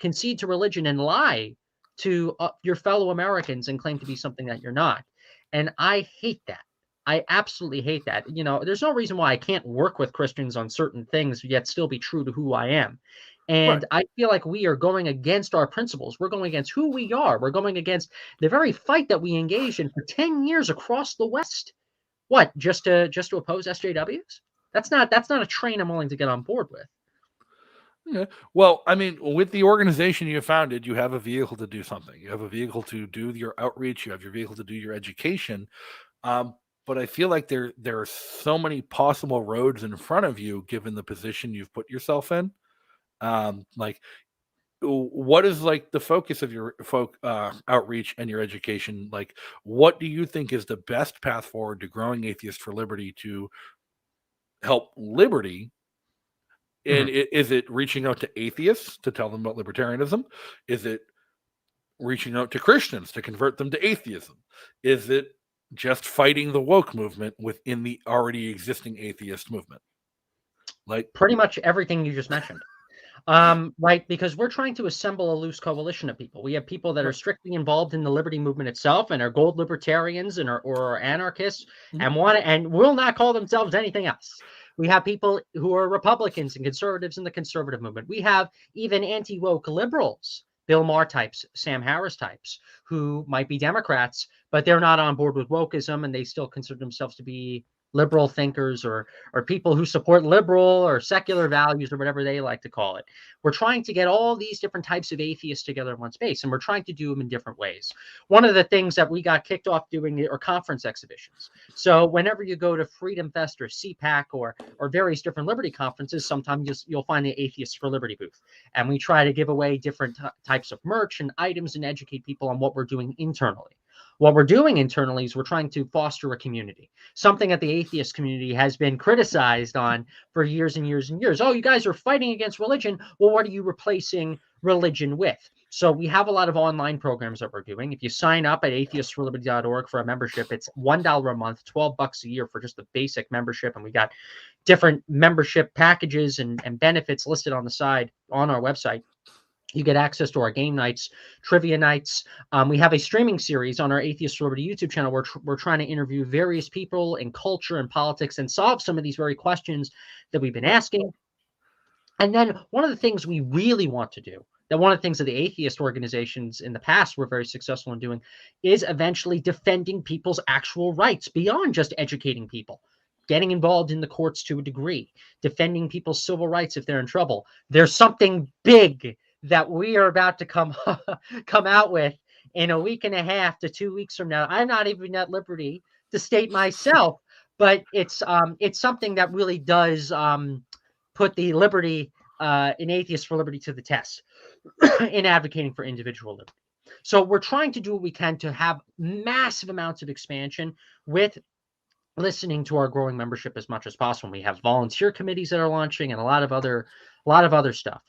religion and lie to your fellow Americans and claim to be something that you're not. And I hate that. I absolutely hate that. There's no reason why I can't work with Christians on certain things yet still be true to who I am. And I feel like we are going against our principles. We're going against who we are. We're going against the very fight that we engaged in for 10 years across the West. What, just to oppose SJWs? That's not a train I'm willing to get on board with. Yeah. Well, I mean, with the organization you founded, you have a vehicle to do something. You have a vehicle to do your outreach. You have your vehicle to do your education. But I feel like there are so many possible roads in front of you, given the position you've put yourself in. Like, what is like the focus of your outreach and your education? Like, what do you think is the best path forward to growing Atheists for Liberty to help liberty? And is it reaching out to atheists to tell them about libertarianism? Is it reaching out to Christians to convert them to atheism? Is it just fighting the woke movement within the already existing atheist movement? Like, pretty much everything you just mentioned. Right, because we're trying to assemble a loose coalition of people. We have people that are strictly involved in the liberty movement itself and are gold libertarians and or anarchists and will not call themselves anything else. We have people who are Republicans and conservatives in the conservative movement. We have even anti-woke liberals, Bill Maher types, Sam Harris types, who might be Democrats, but they're not on board with wokeism and they still consider themselves to be liberal thinkers or people who support liberal or secular values or whatever they like to call it. We're trying to get all these different types of atheists together in one space, and we're trying to do them in different ways. One of the things that we got kicked off doing are conference exhibitions. So whenever you go to Freedom Fest or CPAC or various different liberty conferences, sometimes you'll find the Atheists for Liberty booth. And we try to give away different types of merch and items and educate people on what we're doing internally. What we're doing internally is we're trying to foster a community, something that the atheist community has been criticized on for years and years and years. Oh, you guys are fighting against religion. Well, what are you replacing religion with? So we have a lot of online programs that we're doing. If you sign up at atheistforliberty.org for a membership, it's $1 a month, $12 a year for just the basic membership. And we got different membership packages and benefits listed on the side on our website. You get access to our game nights, trivia nights. We have a streaming series on our Atheist for Liberty YouTube channel where we're trying to interview various people in culture and politics and solve some of these very questions that we've been asking. And then one of the things we really want to do, that one of the things that the atheist organizations in the past were very successful in doing, is eventually defending people's actual rights beyond just educating people. Getting involved in the courts to a degree, defending people's civil rights if they're in trouble. There's something big that we are about to come out with in a week and a half to 2 weeks from now. I'm not even at liberty to state myself, but it's something that really does put the liberty in Atheists for Liberty to the test in advocating for individual liberty. So we're trying to do what we can to have massive amounts of expansion with listening to our growing membership as much as possible. We have volunteer committees that are launching and a lot of other stuff.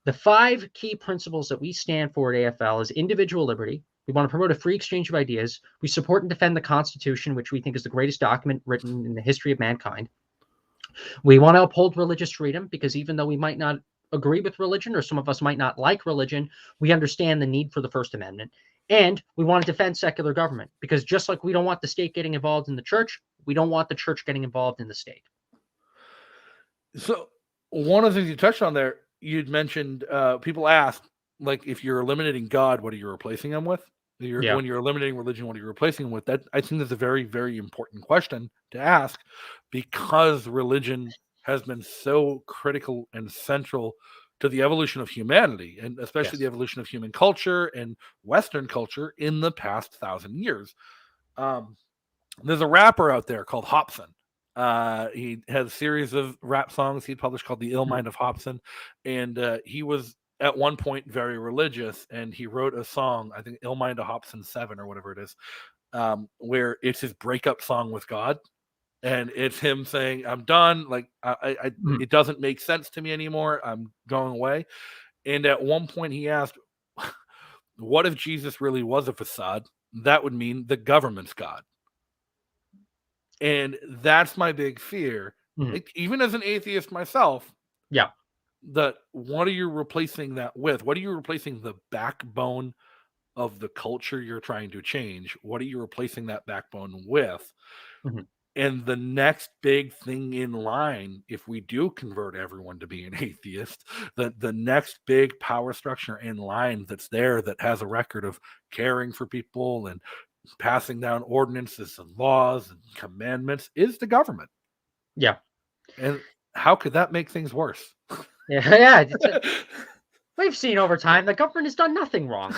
The 5 key principles that we stand for at AFL is individual liberty. We want to promote a free exchange of ideas. We support and defend the Constitution, which we think is the greatest document written in the history of mankind. We want to uphold religious freedom because even though we might not agree with religion or some of us might not like religion, we understand the need for the First Amendment. And we want to defend secular government because just like we don't want the state getting involved in the church, we don't want the church getting involved in the state. So one of the things you touched on there, you'd mentioned people ask, like, if you're eliminating God, what are you replacing him with? When you're eliminating religion, what are you replacing him with? That, I think, that's a very, very important question to ask because religion has been so critical and central to the evolution of humanity, and especially the evolution of human culture and Western culture in the past 1,000 years. There's a rapper out there called Hobson. He has a series of rap songs he published called The Ill Mind of Hobson. And he was at one point very religious, and he wrote a song, I think Ill Mind of Hobson 7 or whatever it is, where it's his breakup song with God. And it's him saying, I'm done. Like, it doesn't make sense to me anymore. I'm going away. And at one point he asked, what if Jesus really was a facade? That would mean the government's God. And that's my big fear. Like, even as an atheist myself, that what are you replacing that with? What are you replacing the backbone of the culture you're trying to change? What are you replacing that backbone with? And the next big thing in line, if we do convert everyone to be an atheist, the next big power structure in line that's there, that has a record of caring for people and passing down ordinances and laws and commandments, is the government. Yeah. And how could that make things worse? Yeah. We've seen over time the government has done nothing wrong.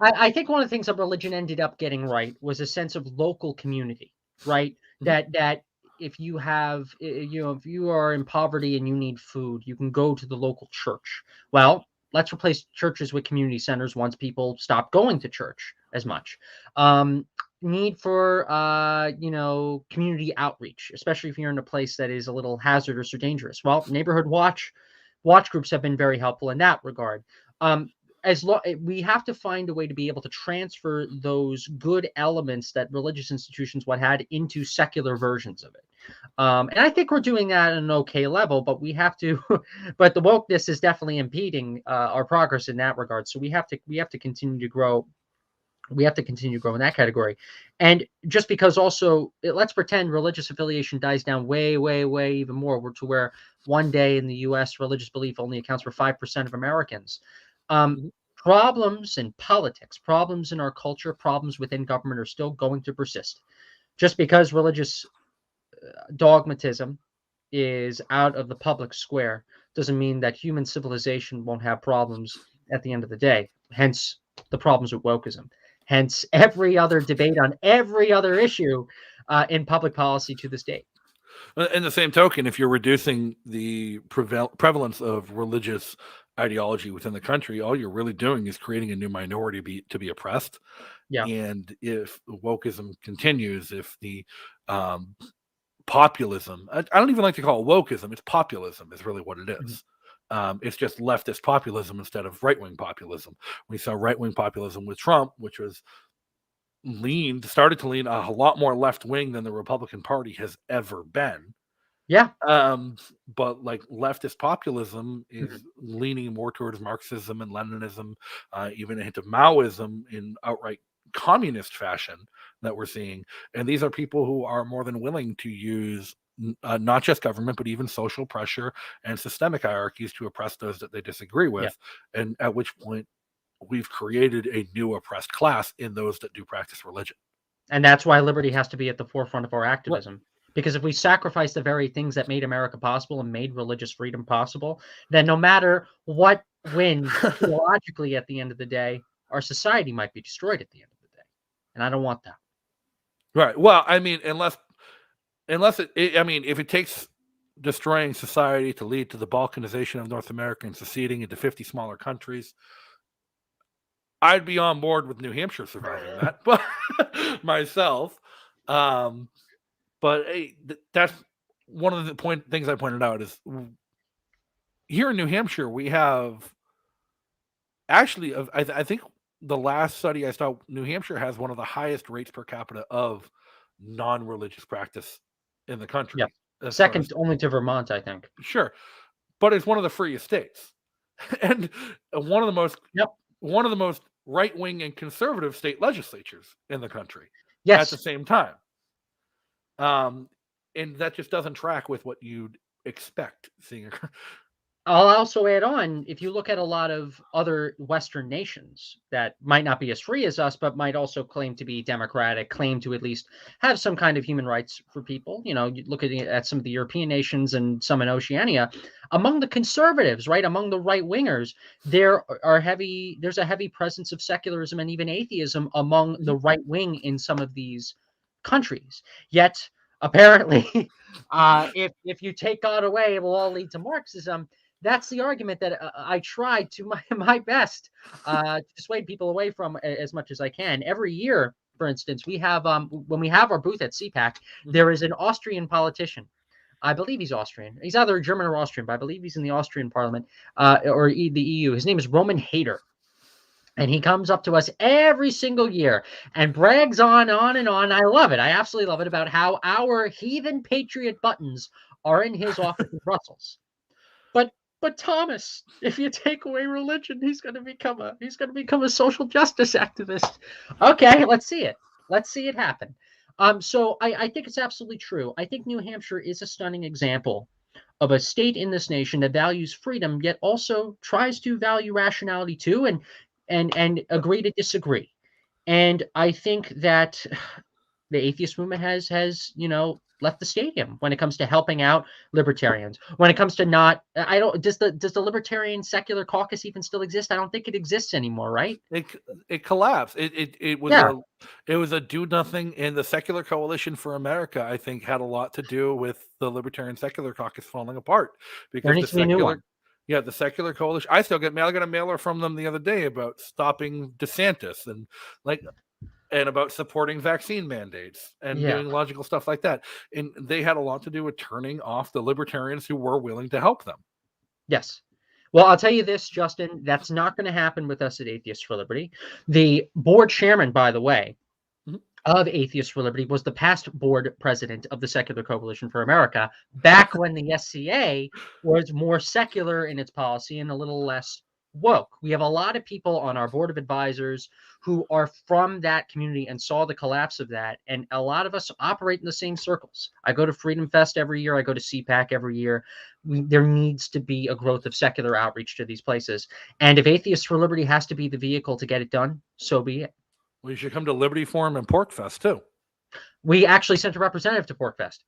I think one of the things that religion ended up getting right was a sense of local community, right? That if you have, if you are in poverty and you need food, you can go to the local church. Well, let's replace churches with community centers once people stop going to church as much. Need for, community outreach, especially if you're in a place that is a little hazardous or dangerous. Well, neighborhood watch groups have been very helpful in that regard. We have to find a way to be able to transfer those good elements that religious institutions had into secular versions of it. And I think we're doing that at an okay level, but we have to, but the wokeness is definitely impeding our progress in that regard. So we have to continue to grow. We have to continue to grow in that category. And just because also, let's pretend religious affiliation dies down way, way, way even more, to where one day in the US, religious belief only accounts for 5% of Americans. Problems in politics, problems in our culture, problems within government are still going to persist. Just because religious dogmatism is out of the public square doesn't mean that human civilization won't have problems at the end of the day. Hence the problems with wokeism. Hence every other debate on every other issue in public policy to this day. In the same token, if you're reducing the prevalence of religious ideology within the country, all you're really doing is creating a new minority to be oppressed. Yeah. And if wokeism continues, if the populism, I don't even like to call it wokeism, it's populism is really what it is. It's just leftist populism instead of right-wing populism. We saw right-wing populism with Trump, which was started to lean a lot more left-wing than the Republican Party has ever been. Yeah. But like leftist populism is leaning more towards Marxism and Leninism, even a hint of Maoism in outright communist fashion that we're seeing. And these are people who are more than willing to use not just government, but even social pressure and systemic hierarchies to oppress those that they disagree with. Yeah. And at which point we've created a new oppressed class in those that do practice religion. And that's why liberty has to be at the forefront of our activism. Right. Because if we sacrifice the very things that made America possible and made religious freedom possible, then no matter what wins theologically at the end of the day, our society might be destroyed at the end of the day. And I don't want that. Right. Well, I mean, unless if it takes destroying society to lead to the balkanization of North America and seceding into 50 smaller countries, I'd be on board with New Hampshire surviving that, but myself. But hey, that's one of the things I pointed out is here in New Hampshire, we have actually, I think the last study I saw, New Hampshire has one of the highest rates per capita of non-religious practice in the country. Yeah. Second only to Vermont, I think. Sure. But it's one of the freest states. And one of the most right-wing and conservative state legislatures in the country. Yes. At the same time. And that just doesn't track with what you'd expect seeing. I'll also add on, if you look at a lot of other Western nations that might not be as free as us, but might also claim to be democratic, claim to at least have some kind of human rights for people. You look at some of the European nations and some in Oceania. Among the conservatives, right, among the right wingers, there's a heavy presence of secularism and even atheism among the right wing in some of these countries. Yet, apparently, if you take God away, it will all lead to Marxism. That's the argument that I try to my best to dissuade people away from as much as I can. Every year, for instance, we have when we have our booth at CPAC, there is an Austrian politician. I believe he's Austrian. He's either German or Austrian, but I believe he's in the Austrian Parliament or the EU. His name is Roman Hader. And he comes up to us every single year and brags on and on. I love it. I absolutely love it about how our heathen patriot buttons are in his office in Brussels. But Thomas, if you take away religion, he's going to become a social justice activist. Okay, let's see it. Let's see it happen. So I think it's absolutely true. I think New Hampshire is a stunning example of a state in this nation that values freedom, yet also tries to value rationality too, and agree to disagree. And I think that the atheist movement has left the stadium when it comes to helping out libertarians. When it comes to does the Libertarian Secular Caucus even still exist? I don't think it exists anymore, right? It collapsed. It was a do nothing, and the Secular Coalition for America, I think, had a lot to do with the Libertarian Secular Caucus falling apart, because the Secular Coalition. I got a mailer from them the other day about stopping DeSantis and about supporting vaccine mandates and doing logical stuff like that. And they had a lot to do with turning off the libertarians who were willing to help them. Yes. Well, I'll tell you this, Justin, that's not going to happen with us at Atheists for Liberty. The board chairman, by the way, of Atheists for Liberty was the past board president of the Secular Coalition for America, back when the SCA was more secular in its policy and a little less woke. We have a lot of people on our board of advisors who are from that community and saw the collapse of that. And a lot of us operate in the same circles. I go to Freedom Fest every year. I go to CPAC every year. There needs to be a growth of secular outreach to these places. And if Atheists for Liberty has to be the vehicle to get it done, so be it. Well, you should come to Liberty Forum and Pork Fest too. We actually sent a representative to Pork Fest.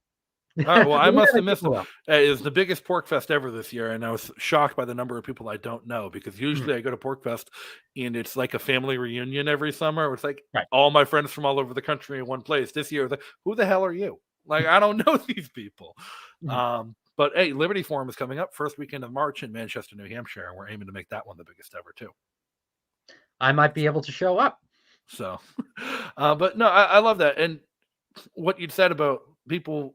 Well, I must have missed it. It was the biggest Pork Fest ever this year, and I was shocked by the number of people I don't know, because usually I go to Pork Fest and it's like a family reunion every summer. It's like all my friends from all over the country in one place. This year, who the hell are you? Like, I don't know these people. But hey, Liberty Forum is coming up first weekend of March in Manchester, New Hampshire, and we're aiming to make that one the biggest ever too. I might be able to show up. So, but no, I love that. And what you'd said about people,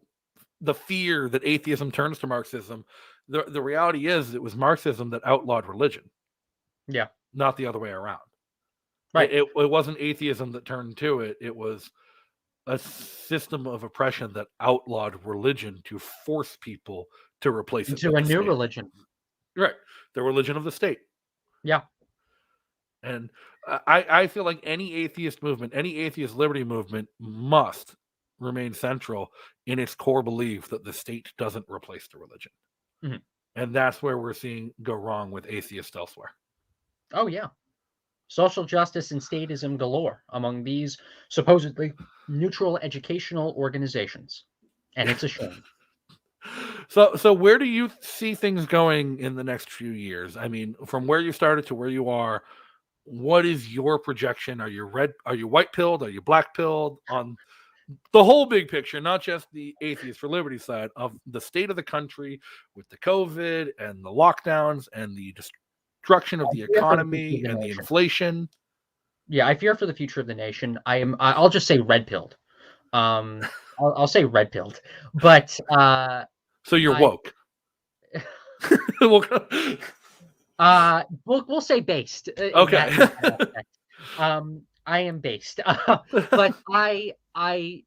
the fear that atheism turns to Marxism, the reality is it was Marxism that outlawed religion. Yeah. Not the other way around. Right. It wasn't atheism that turned to it. It was a system of oppression that outlawed religion to force people to replace it into a new religion. Right. The religion of the state. Yeah. And I feel like any atheist movement, any atheist liberty movement must remain central in its core belief that the state doesn't replace the religion. Mm-hmm. And that's where we're seeing go wrong with atheists elsewhere. Oh, yeah. Social justice and statism galore among these supposedly neutral educational organizations. And it's a shame. So where do you see things going in the next few years? I mean, from where you started to where you are, what is your projection? Are you white pilled? Are you black pilled on the whole big picture, not just the Atheists for Liberty side of the state of the country with the COVID and the lockdowns and the destruction of the economy and the inflation? Yeah, I fear for the future of the nation. I'll just say red pilled. I'll say red pilled, but so you're woke. We'll say based. Okay. I am based, but I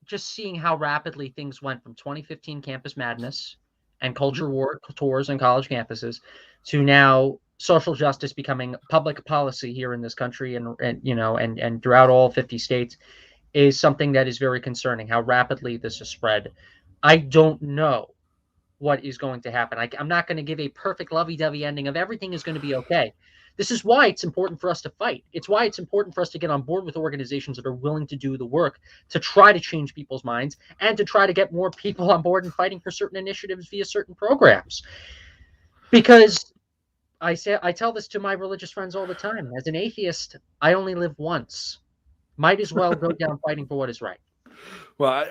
just seeing how rapidly things went from 2015 campus madness and culture war tours on college campuses to now social justice becoming public policy here in this country and throughout all 50 states is something that is very concerning. How rapidly this has spread. I don't know what is going to happen. I'm not going to give a perfect lovey-dovey ending of everything is going to be okay. This is why it's important for us to fight. It's why it's important for us to get on board with organizations that are willing to do the work to try to change people's minds and to try to get more people on board and fighting for certain initiatives via certain programs. Because I tell this to my religious friends all the time. As an atheist, I only live once. Might as well go down fighting for what is right. Well,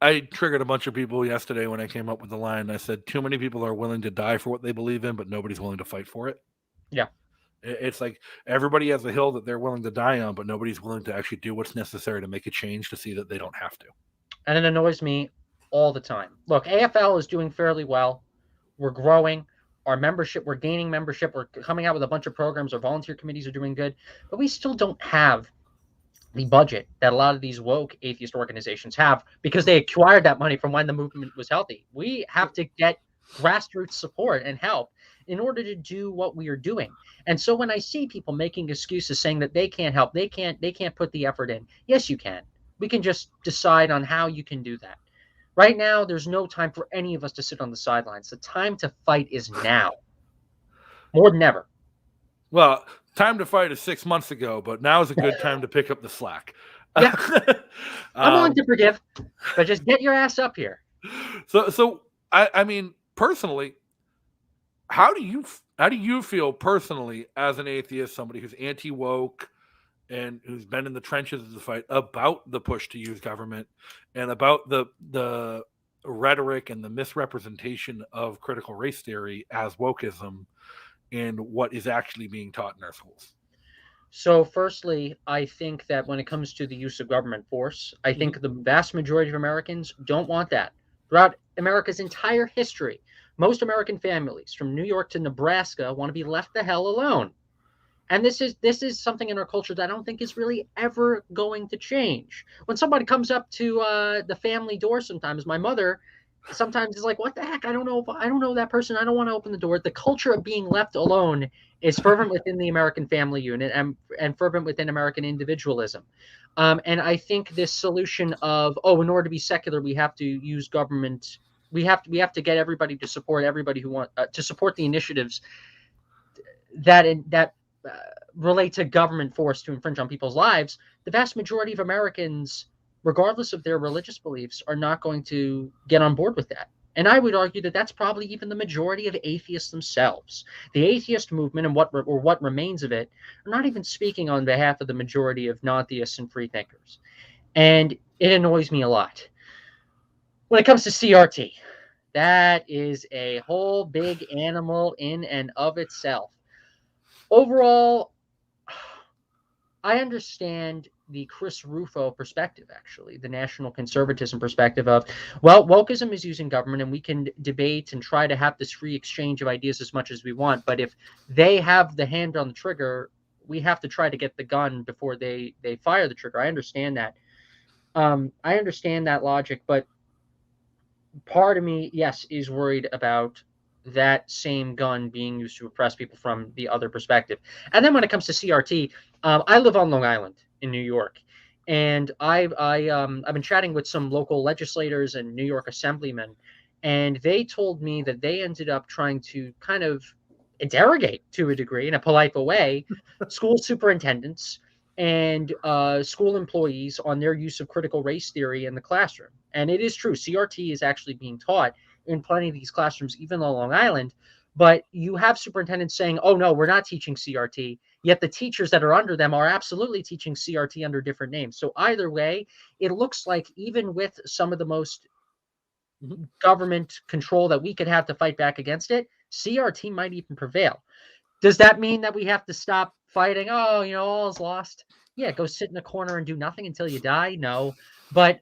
I triggered a bunch of people yesterday when I came up with the line. I said, too many people are willing to die for what they believe in, but nobody's willing to fight for it. Yeah. It's like everybody has a hill that they're willing to die on, but nobody's willing to actually do what's necessary to make a change to see that they don't have to. And it annoys me all the time. Look, AFL is doing fairly well. We're growing. Our membership, we're gaining membership. We're coming out with a bunch of programs. Our volunteer committees are doing good. But we still don't have the budget that a lot of these woke atheist organizations have because they acquired that money from when the movement was healthy. We have to get grassroots support and help in order to do what we are doing. And so when I see people making excuses saying that they can't help, they can't put the effort in. Yes, you can. We can just decide on how you can do that. Right now, there's no time for any of us to sit on the sidelines. The time to fight is now. More than ever. Well, time to fight is 6 months ago, but now is a good time to pick up the slack. Yeah. I'm willing to forgive, but just get your ass up here. So I mean, personally, how do you feel personally as an atheist, somebody who's anti-woke and who's been in the trenches of the fight about the push to use government and about the rhetoric and the misrepresentation of critical race theory as wokeism and what is actually being taught in our schools? So firstly, I think that when it comes to the use of government force, I think the vast majority of Americans don't want that. Throughout America's entire history, most American families from New York to Nebraska want to be left the hell alone. And this is something in our culture that I don't think is really ever going to change. When somebody comes up to the family door, sometimes my mother sometimes is like, "What the heck? I don't know that person. I don't want to open the door." The culture of being left alone is fervent within the American family unit and fervent within American individualism. And I think this solution of, in order to be secular, we have to use government. We have to get everybody to support everybody who want to support the initiatives that relate to government force to infringe on people's lives. The vast majority of Americans, regardless of their religious beliefs, are not going to get on board with that. And I would argue that that's probably even the majority of atheists themselves. The atheist movement and what remains of it are not even speaking on behalf of the majority of non-theists and free thinkers. And it annoys me a lot. When it comes to CRT, that is a whole big animal in and of itself. Overall, I understand the Chris Rufo perspective, actually, the national conservatism perspective of, well, wokeism is using government and we can debate and try to have this free exchange of ideas as much as we want. But if they have the hand on the trigger, we have to try to get the gun before they fire the trigger. I understand that. I understand that logic, but part of me, yes, is worried about that same gun being used to oppress people from the other perspective. And then when it comes to CRT, I live on Long Island in New York, and I've been chatting with some local legislators and New York assemblymen, and they told me that they ended up trying to kind of interrogate, to a degree, in a polite way, school superintendents and school employees on their use of critical race theory in the classroom. And it is true, CRT is actually being taught in plenty of these classrooms, even on Long Island. But you have superintendents saying, "Oh no, we're not teaching CRT," yet the teachers that are under them are absolutely teaching CRT under different names. So either way, it looks like even with some of the most government control that we could have to fight back against it, CRT might even prevail. Does that mean that we have to stop fighting? Oh, all is lost. Yeah, go sit in a corner and do nothing until you die. No, but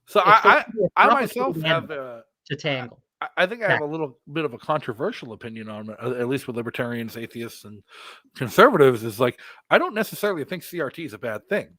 so I myself have to tangle. I think I have a little bit of a controversial opinion on it, at least with libertarians, atheists, and conservatives. Is like, I don't necessarily think CRT is a bad thing.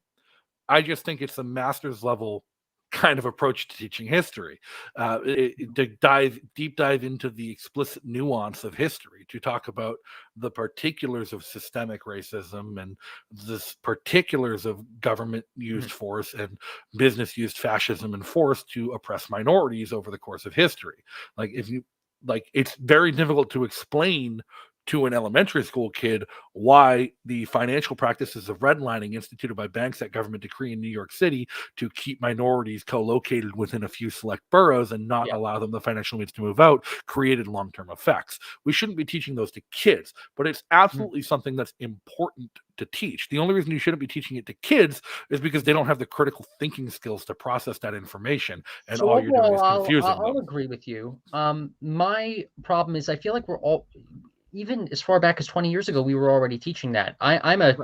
I just think it's a master's level kind of approach to teaching history, to deep dive into the explicit nuance of history, to talk about the particulars of systemic racism and the particulars of government used force and business used fascism and force to oppress minorities over the course of history. It's very difficult to explain to an elementary school kid why the financial practices of redlining instituted by banks at government decree in New York City to keep minorities co-located within a few select boroughs and not allow them the financial means to move out created long-term effects. We shouldn't be teaching those to kids, but it's absolutely something that's important to teach. The only reason you shouldn't be teaching it to kids is because they don't have the critical thinking skills to process that information, and So all you're doing is confusing them. I'll agree with you. My problem is I feel like we're all, even as far back as 20 years ago, we were already teaching that. I'm a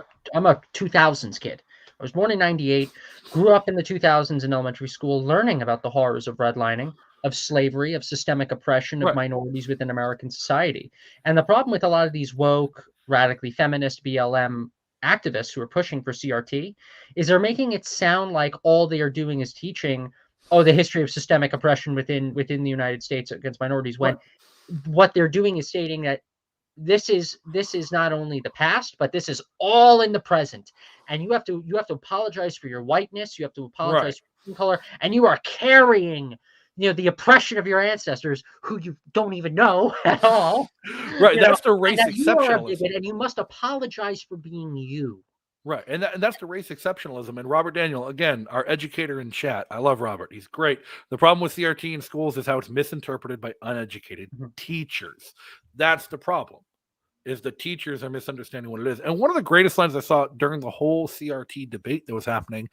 2000s kid. I was born in 98, grew up in the 2000s in elementary school, learning about the horrors of redlining, of slavery, of systemic oppression of minorities within American society. And the problem with a lot of these woke, radically feminist BLM activists who are pushing for CRT is they're making it sound like all they are doing is teaching, the history of systemic oppression within the United States against minorities, when what they're doing is stating that this is not only the past, but this is all in the present. And you have to apologize for your whiteness. You have to apologize for your skin color, and you are carrying, the oppression of your ancestors, who you don't even know at all. Right, that's the race exceptionalism. You are a bigot, and you must apologize for being you. Right, and that's the race exceptionalism. And Robert Daniel, again, our educator in chat, I love Robert. He's great. The problem with CRT in schools is how it's misinterpreted by uneducated teachers. That's the problem, is the teachers are misunderstanding what it is. And one of the greatest lines I saw during the whole CRT debate that was happening,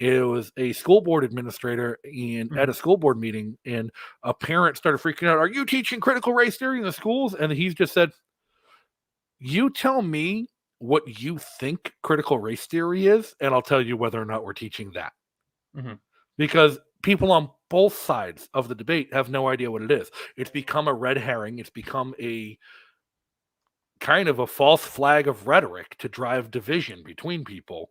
it was a school board administrator at a school board meeting, and a parent started freaking out, "Are you teaching critical race theory in the schools?" And he's just said, "You tell me what you think critical race theory is, and I'll tell you whether or not we're teaching that." Because people on both sides of the debate have no idea what it is. It's become a red herring. It's become a kind of a false flag of rhetoric to drive division between people,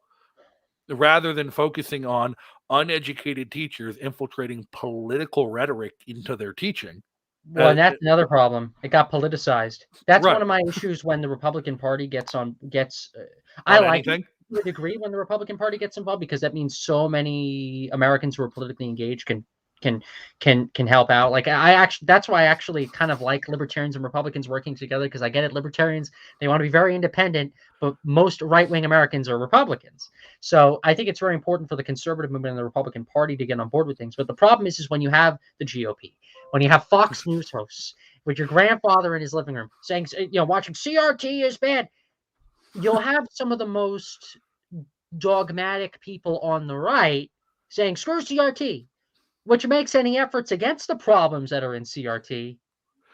rather than focusing on uneducated teachers infiltrating political rhetoric into their teaching. Well, and that's another problem. It got politicized. That's one of my issues when the Republican Party gets. I like it to a degree when the Republican Party gets involved, because that means so many Americans who are politically engaged can help out. Like, that's why I actually kind of like libertarians and Republicans working together, because I get it. Libertarians, they want to be very independent, but most right-wing Americans are Republicans. So I think it's very important for the conservative movement and the Republican Party to get on board with things. But the problem is when you have the GOP, when you have Fox News hosts with your grandfather in his living room saying, watching CRT is bad, you'll have some of the most dogmatic people on the right saying, screw CRT, which makes any efforts against the problems that are in CRT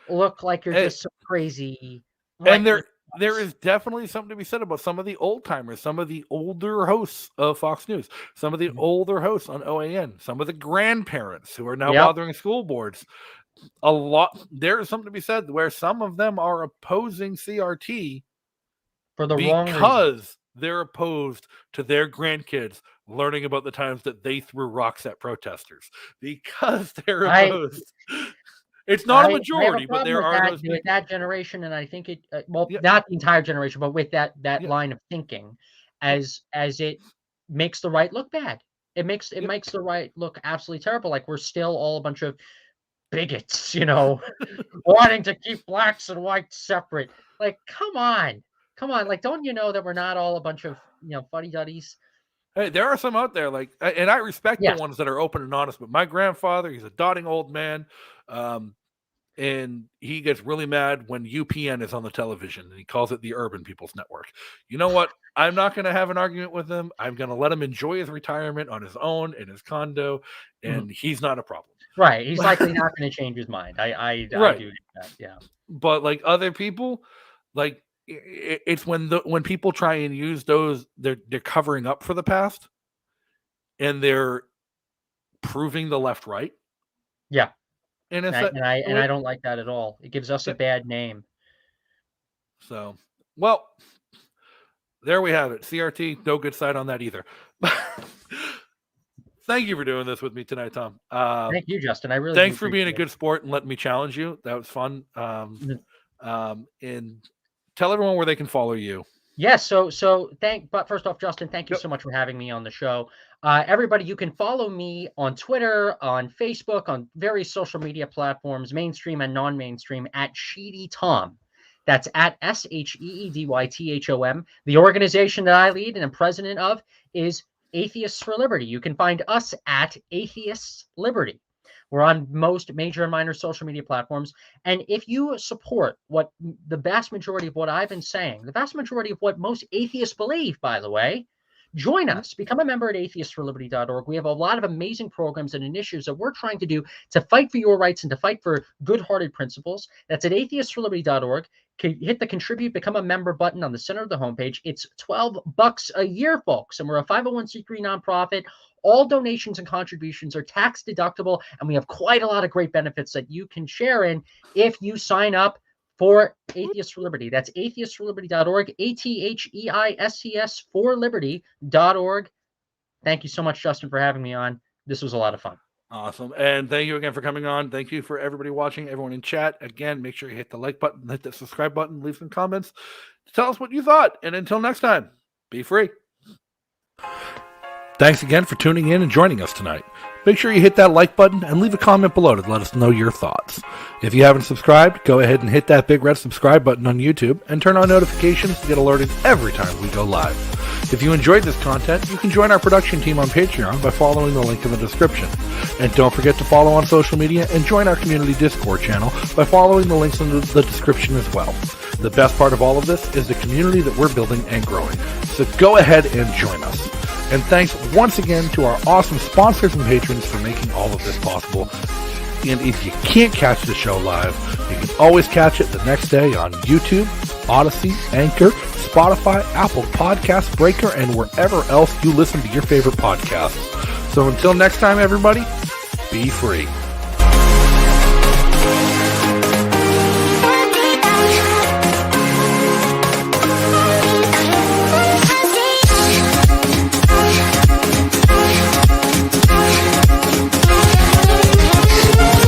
look like you're just so crazy. And there is definitely something to be said about some of the old timers, some of the older hosts of Fox News, some of the older hosts on OAN, some of the grandparents who are now bothering school boards. There is something to be said where some of them are opposing CRT for the wrong reason, because they're opposed to their grandkids learning about the times that they threw rocks at protesters, because they're opposed. It's not a majority, but there are those with that generation, and I think it not the entire generation, but with that line of thinking, as it makes the right look bad. It makes the right look absolutely terrible. Like we're still all a bunch of bigots, wanting to keep blacks and whites separate. Like, come on. Like, don't you know that we're not all a bunch of fuddy-duddies? Hey, there are some out there, and I respect the ones that are open and honest, but my grandfather, he's a doting old man, and he gets really mad when UPN is on the television, and he calls it the Urban People's Network. You know what? I'm not going to have an argument with him. I'm going to let him enjoy his retirement on his own in his condo, and he's not a problem. Right. He's likely not going to change his mind. I do that, yeah. But like other people, like, it's when people try and use those, they're covering up for the past, and they're proving the left right. Yeah, and I don't like that at all. It gives us a bad name. So, well, there we have it. CRT, no good side on that either. thank you for doing this with me tonight, Tom. Thank you, Justin. I really thanks for being a good sport and letting me challenge you. That was fun. And tell everyone where they can follow you. Yes. But first off, Justin, thank you so much for having me on the show. Everybody, you can follow me on Twitter, on Facebook, on various social media platforms, mainstream and non-mainstream, at Sheedy Tom. That's at SHEEDYTHOM. The organization that I lead and am president of is Atheists for Liberty. You can find us at Atheists Liberty. We're on most major and minor social media platforms. And if you support what the vast majority of what I've been saying, the vast majority of what most atheists believe, by the way, join us. Become a member at atheistforliberty.org. We have a lot of amazing programs and initiatives that we're trying to do to fight for your rights and to fight for good-hearted principles. That's at atheistforliberty.org. Hit the contribute, become a member button on the center of the homepage. It's $12 a year, folks, and we're a 501c3 nonprofit. All donations and contributions are tax deductible, and we have quite a lot of great benefits that you can share in if you sign up for Atheists for Liberty. That's atheistforliberty.org, ATHEISTS for liberty.org. Thank you so much, Justin, for having me on. This was a lot of fun. Awesome. And thank you again for coming on. Thank you for everybody watching, everyone in chat. Again, make sure you hit the like button, hit the subscribe button, leave some comments to tell us what you thought. And until next time, be free. Thanks again for tuning in and joining us tonight. Make sure you hit that like button and leave a comment below to let us know your thoughts. If you haven't subscribed, go ahead and hit that big red subscribe button on YouTube and turn on notifications to get alerted every time we go live. If you enjoyed this content, you can join our production team on Patreon by following the link in the description. And don't forget to follow on social media and join our community Discord channel by following the links in the description as well. The best part of all of this is the community that we're building and growing. So go ahead and join us. And thanks once again to our awesome sponsors and patrons for making all of this possible. And if you can't catch the show live, you can always catch it the next day on YouTube, Odyssey, Anchor, Spotify, Apple Podcasts, Breaker, and wherever else you listen to your favorite podcasts. So until next time, everybody, be free.